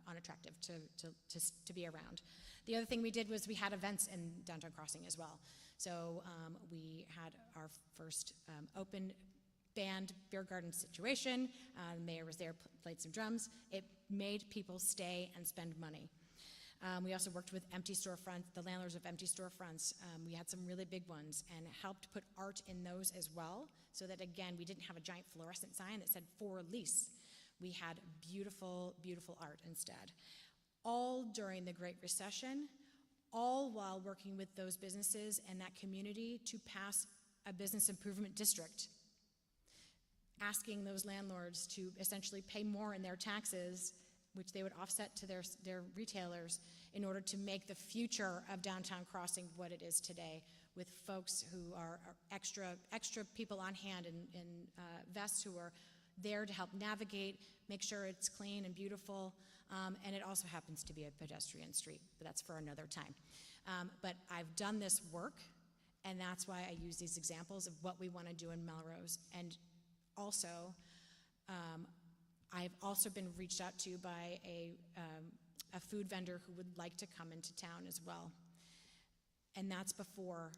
unattractive to be around. The other thing we did was we had events in Downtown Crossing as well. So we had our first open band beer garden situation. The mayor was there, played some drums. It made people stay and spend money. We also worked with empty storefronts, the landlords of empty storefronts. We had some really big ones and helped put art in those as well, so that again, we didn't have a giant fluorescent sign that said for lease. We had beautiful, beautiful art instead. All during the Great Recession, all while working with those businesses and that community to pass a business improvement district. asking those landlords to essentially pay more in their taxes, which they would offset to their retailers, in order to make the future of downtown Crossing what it is today, with folks who are extra people on hand in vests who are there to help navigate, make sure it's clean and beautiful, and it also happens to be a pedestrian street, but that's for another time. But I've done this work, and that's why I use these examples of what we want to do in Melrose. And also, I've also been reached out to by a food vendor who would like to come into town as well. And that's before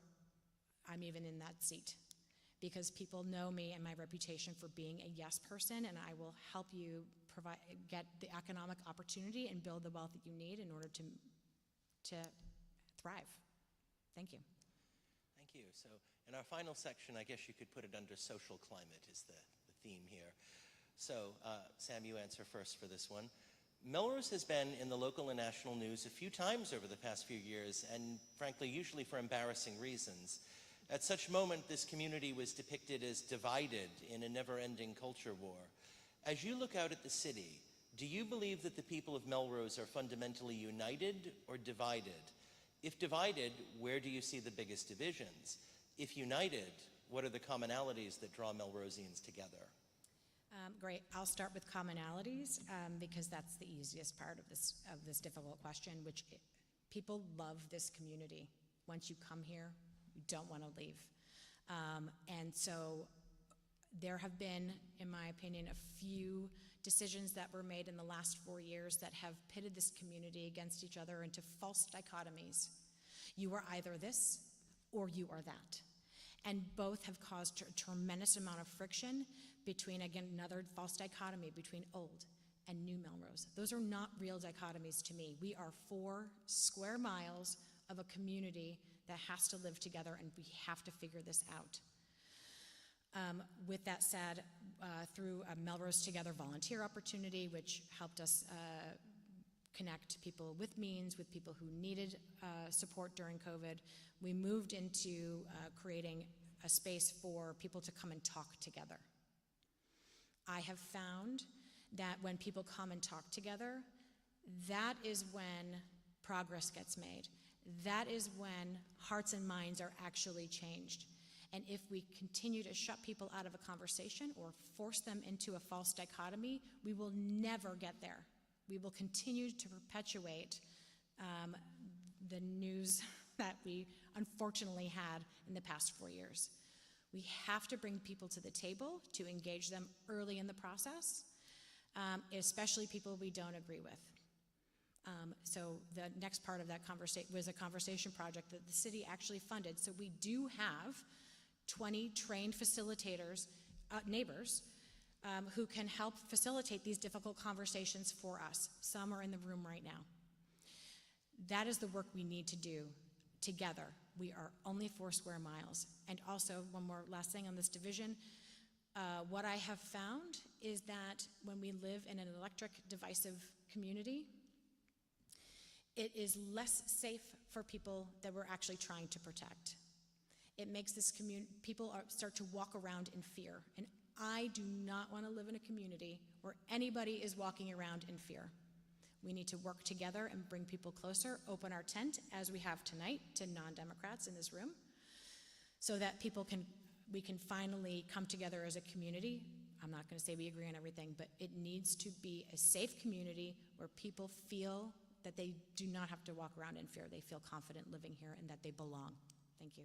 I'm even in that seat, because people know me and my reputation for being a yes person, and I will help you get the economic opportunity and build the wealth that you need in order to thrive. Thank you. Thank you. So in our final section, I guess you could put it under social climate is the theme here. So Sam, you answer first for this one. Melrose has been in the local and national news a few times over the past few years, and frankly, usually for embarrassing reasons. At such moment, this community was depicted as divided in a never-ending culture war. As you look out at the city, do you believe that the people of Melrose are fundamentally united or divided? If divided, where do you see the biggest divisions? If united, what are the commonalities that draw Melrosians together? Great. I'll start with commonalities because that's the easiest part of this difficult question, which people love this community. Once you come here, you don't want to leave. And so there have been, in my opinion, a few decisions that were made in the last 4 years that have pitted this community against each other into false dichotomies. You are either this or you are that. And both have caused a tremendous amount of friction between, again, another false dichotomy between old and new Melrose. Those are not real dichotomies to me. We are 4 square miles of a community that has to live together, and we have to figure this out. With that said, through a Melrose Together volunteer opportunity, which helped us connect people with means with people who needed support during COVID, we moved into creating a space for people to come and talk together. I have found that when people come and talk together, that is when progress gets made. That is when hearts and minds are actually changed. And if we continue to shut people out of a conversation or force them into a false dichotomy, we will never get there. We will continue to perpetuate the news that we unfortunately had in the past 4 years. We have to bring people to the table to engage them early in the process, especially people we don't agree with. So the next part of that conversation was a conversation project that the city actually funded. So we do have 20 trained facilitators, neighbors, who can help facilitate these difficult conversations for us. Some are in the room right now. That is the work we need to do together. We are only 4 square miles. And also, one more last thing on this division, what I have found is that when we live in an electric divisive community, it is less safe for people that we're actually trying to protect. It makes this people start to walk around in fear. And I do not want to live in a community where anybody is walking around in fear. We need to work together and bring people closer, open our tent, as we have tonight, to non-Democrats in this room, so that we can finally come together as a community. I'm not going to say we agree on everything, but it needs to be a safe community where people feel that they do not have to walk around in fear. They feel confident living here and that they belong. Thank you.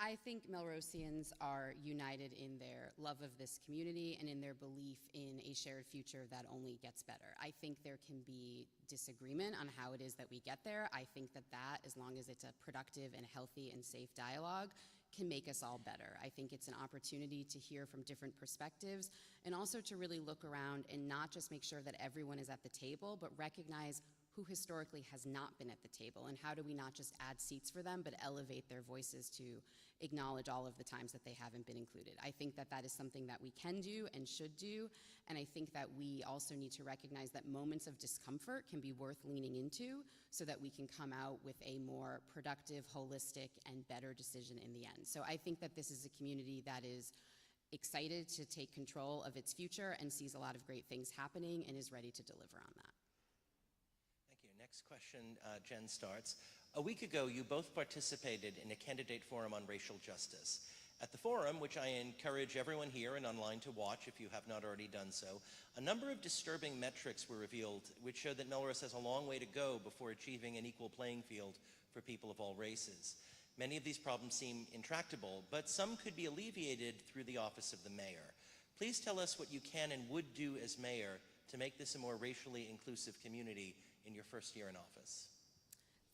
I think Melrosians are united in their love of this community and in their belief in a shared future that only gets better. I think there can be disagreement on how it is that we get there. I think that as long as it's a productive and healthy and safe dialogue, can make us all better. I think it's an opportunity to hear from different perspectives and also to really look around and not just make sure that everyone is at the table, but recognize who historically has not been at the table, and how do we not just add seats for them, but elevate their voices to acknowledge all of the times that they haven't been included. I think that is something that we can do and should do, and I think that we also need to recognize that moments of discomfort can be worth leaning into so that we can come out with a more productive, holistic, and better decision in the end. So I think that this is a community that is excited to take control of its future and sees a lot of great things happening and is ready to deliver on that. Thank you. Next question, Jen starts. A week ago, you both participated in a candidate forum on racial justice. At the forum, which I encourage everyone here and online to watch if you have not already done so, a number of disturbing metrics were revealed which show that Melrose has a long way to go before achieving an equal playing field for people of all races. Many of these problems seem intractable, but some could be alleviated through the office of the mayor. Please tell us what you can and would do as mayor to make this a more racially inclusive community in your first year in office.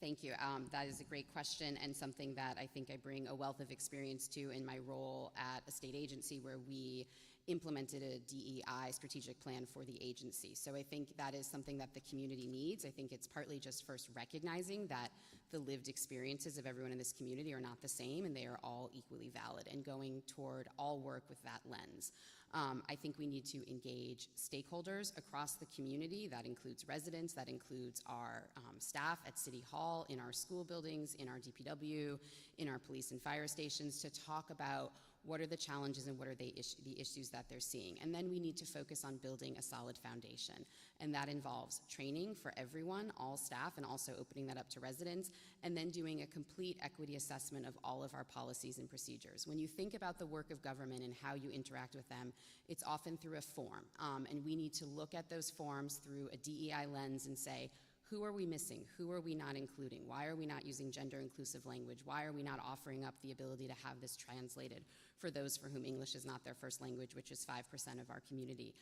Thank you. That is a great question and something that I think I bring a wealth of experience to in my role at a state agency where we implemented a DEI strategic plan for the agency. So I think that is something that the community needs. I think it's partly just first recognizing that the lived experiences of everyone in this community are not the same and they are all equally valid, and going toward all work with that lens. I think we need to engage stakeholders across the community. That includes residents, that includes our staff at City Hall, in our school buildings, in our DPW, in our police and fire stations, to talk about what are the challenges and what are the issues that they're seeing. And then we need to focus on building a solid foundation. And that involves training for everyone, all staff, and also opening that up to residents, and then doing a complete equity assessment of all of our policies and procedures. When you think about the work of government and how you interact with them, it's often through a form. And we need to look at those forms through a DEI lens and say, who are we missing? Who are we not including? Why are we not using gender inclusive language? Why are we not offering up the ability to have this translated for those for whom English is not their first language, which is 5% of our community?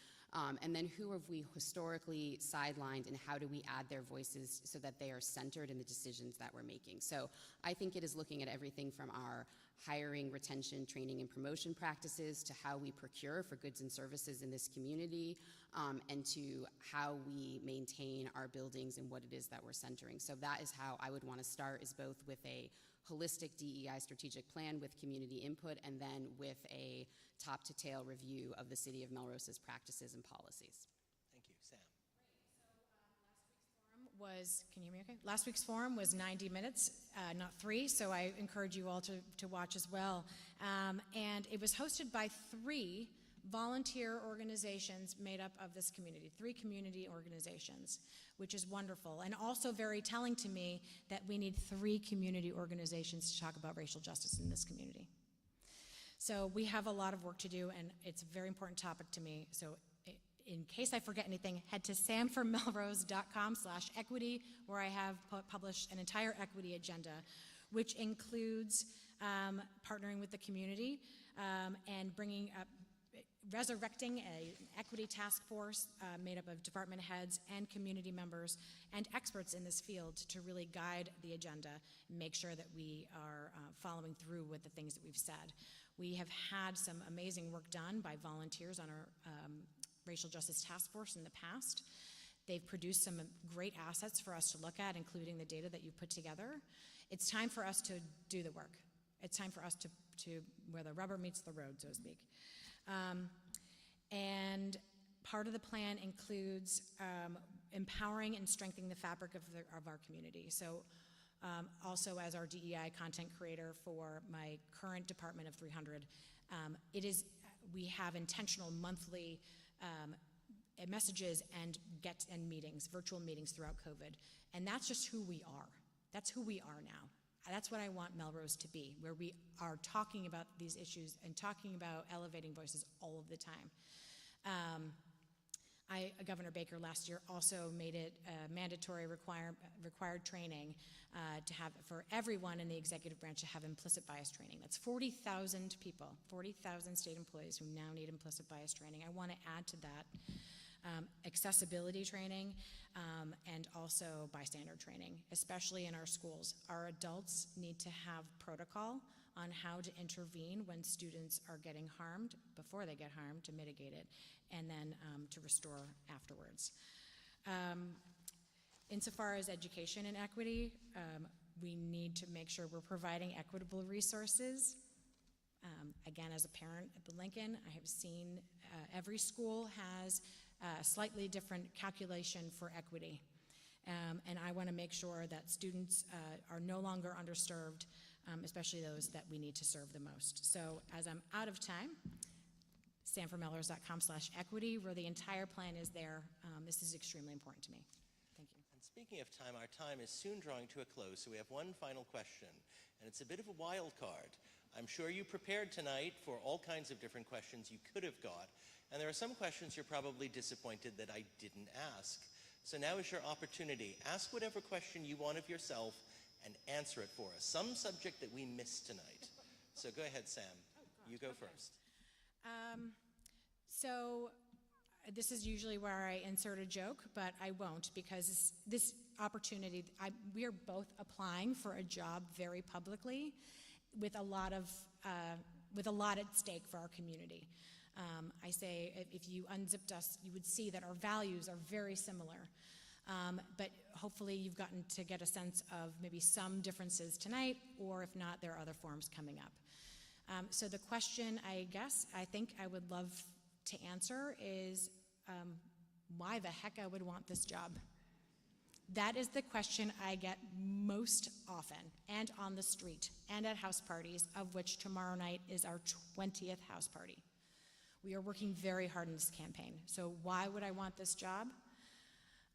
And then who have we historically sidelined, and how do we add their voices so that they are centered in the decisions that we're making? So I think it is looking at everything from our hiring, retention, training, and promotion practices to how we procure for goods and services in this community, and to how we maintain our buildings and what it is that we're centering. So that is how I would want to start, is both with a holistic DEI strategic plan with community input, and then with a top-to-tail review of the City of Melrose's practices and policies. Thank you. Sam. Can you hear me okay? Last week's forum was 90 minutes, not 3, so I encourage you all to watch as well. And it was hosted by 3 volunteer organizations made up of this community, 3 community organizations, which is wonderful. And also very telling to me that we need 3 community organizations to talk about racial justice in this community. So we have a lot of work to do, and it's a very important topic to me. So in case I forget anything, head to samformelrose.com/equity, where I have published an entire equity agenda, which includes partnering with the community and bringing up, resurrecting an equity task force made up of department heads and community members and experts in this field to really guide the agenda and make sure that we are following through with the things that we've said. We have had some amazing work done by volunteers on our Racial Justice Task Force in the past. They've produced some great assets for us to look at, including the data that you've put together. It's time for us to do the work. It's time for us to where the rubber meets the road, so to speak. And part of the plan includes empowering and strengthening the fabric of our community. So also, as our DEI content creator for my current department of 300, we have intentional monthly messages and meetings, virtual meetings throughout COVID. And that's just who we are. That's who we are now. That's what I want Melrose to be, where we are talking about these issues and talking about elevating voices all of the time. Governor Baker last year also made it mandatory required training to have for everyone in the executive branch to have implicit bias training. That's 40,000 people, 40,000 state employees who now need implicit bias training. I want to add to that accessibility training and also bystander training, especially in our schools. Our adults need to have protocol on how to intervene when students are getting harmed, before they get harmed, to mitigate it, and then to restore afterwards. Insofar as education and equity, we need to make sure we're providing equitable resources. Again, as a parent at the Lincoln, I have seen every school has a slightly different calculation for equity. And I want to make sure that students are no longer underserved, especially those that we need to serve the most. So as I'm out of time, samformelrose.com/equity, where the entire plan is there. This is extremely important to me. Thank you. And speaking of time, our time is soon drawing to a close, so we have one final question, and it's a bit of a wild card. I'm sure you prepared tonight for all kinds of different questions you could have got, and there are some questions you're probably disappointed that I didn't ask. So now is your opportunity. Ask whatever question you want of yourself and answer it for us. Some subject that we missed tonight. So go ahead, Sam. You go first. So this is usually where I insert a joke, but I won't, because this opportunity, we are both applying for a job very publicly with a lot at stake for our community. I say if you unzipped us, you would see that our values are very similar. But hopefully you've gotten to get a sense of maybe some differences tonight, or if not, there are other forums coming up. So the question, I think I would love to answer is why the heck I would want this job. That is the question I get most often, and on the street, and at house parties, of which tomorrow night is our 20th house party. We are working very hard in this campaign. So why would I want this job?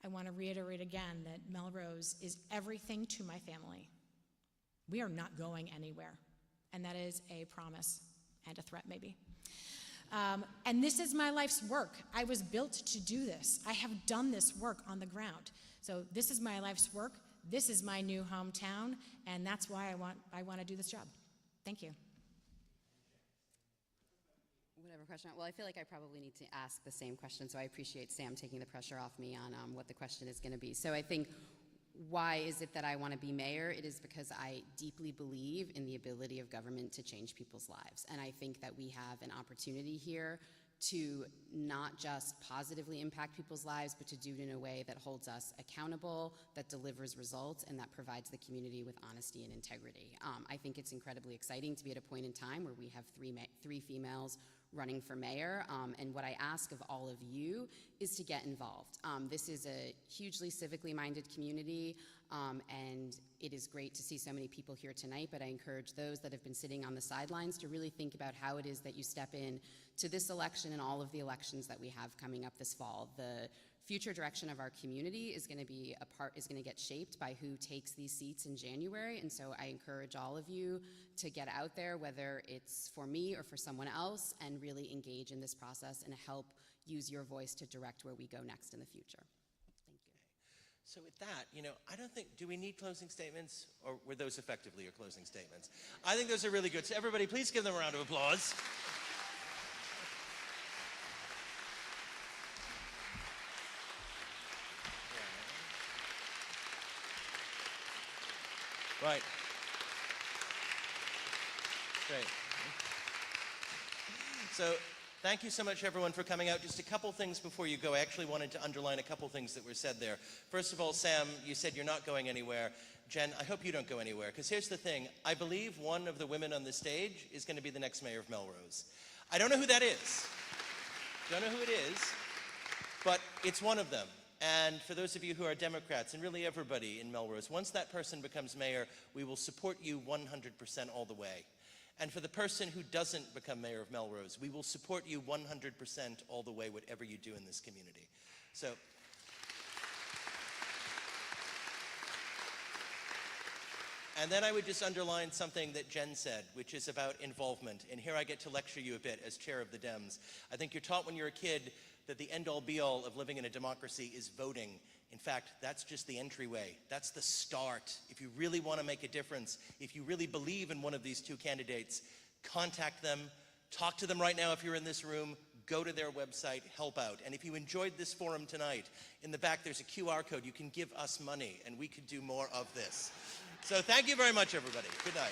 I want to reiterate again that Melrose is everything to my family. We are not going anywhere, and that is a promise and a threat maybe. And this is my life's work. I was built to do this. I have done this work on the ground. So this is my life's work. This is my new hometown, and that's why I want to do this job. Thank you. Whatever question. Well, I feel like I probably need to ask the same question, so I appreciate Sam taking the pressure off me on what the question is going to be. So I think, why is it that I want to be mayor? It is because I deeply believe in the ability of government to change people's lives. And I think that we have an opportunity here to not just positively impact people's lives, but to do it in a way that holds us accountable, that delivers results, and that provides the community with honesty and integrity. I think it's incredibly exciting to be at a point in time where we have three females running for mayor, and what I ask of all of you is to get involved. This is a hugely civically minded community, and it is great to see so many people here tonight, but I encourage those that have been sitting on the sidelines to really think about how it is that you step in to this election and all of the elections that we have coming up this fall. The future direction of our community is going to get shaped by who takes these seats in January, and so I encourage all of you to get out there, whether it's for me or for someone else, and really engage in this process and help use your voice to direct where we go next in the future. Thank you. So with that, I don't think, do we need closing statements, or were those effectively your closing statements? I think those are really good. So everybody, please give them a round of applause. Right. Great. So thank you so much, everyone, for coming out. Just a couple things before you go. I actually wanted to underline a couple things that were said there. First of all, Sam, you said you're not going anywhere. Jen, I hope you don't go anywhere, because here's the thing. I believe one of the women on the stage is going to be the next mayor of Melrose. I don't know who that is. Don't know who it is, but it's one of them. And for those of you who are Democrats, and really everybody in Melrose, once that person becomes mayor, we will support you 100% all the way. And for the person who doesn't become mayor of Melrose, we will support you 100% all the way, whatever you do in this community. So, and then I would just underline something that Jen said, which is about involvement. And here I get to lecture you a bit as chair of the Dems. I think you're taught when you're a kid that the end-all be-all of living in a democracy is voting. In fact, that's just the entryway. That's the start. If you really want to make a difference, if you really believe in one of these two candidates, contact them, talk to them right now if you're in this room, go to their website, help out. And if you enjoyed this forum tonight, in the back there's a QR code. You can give us money, and we could do more of this. So thank you very much, everybody. Good night.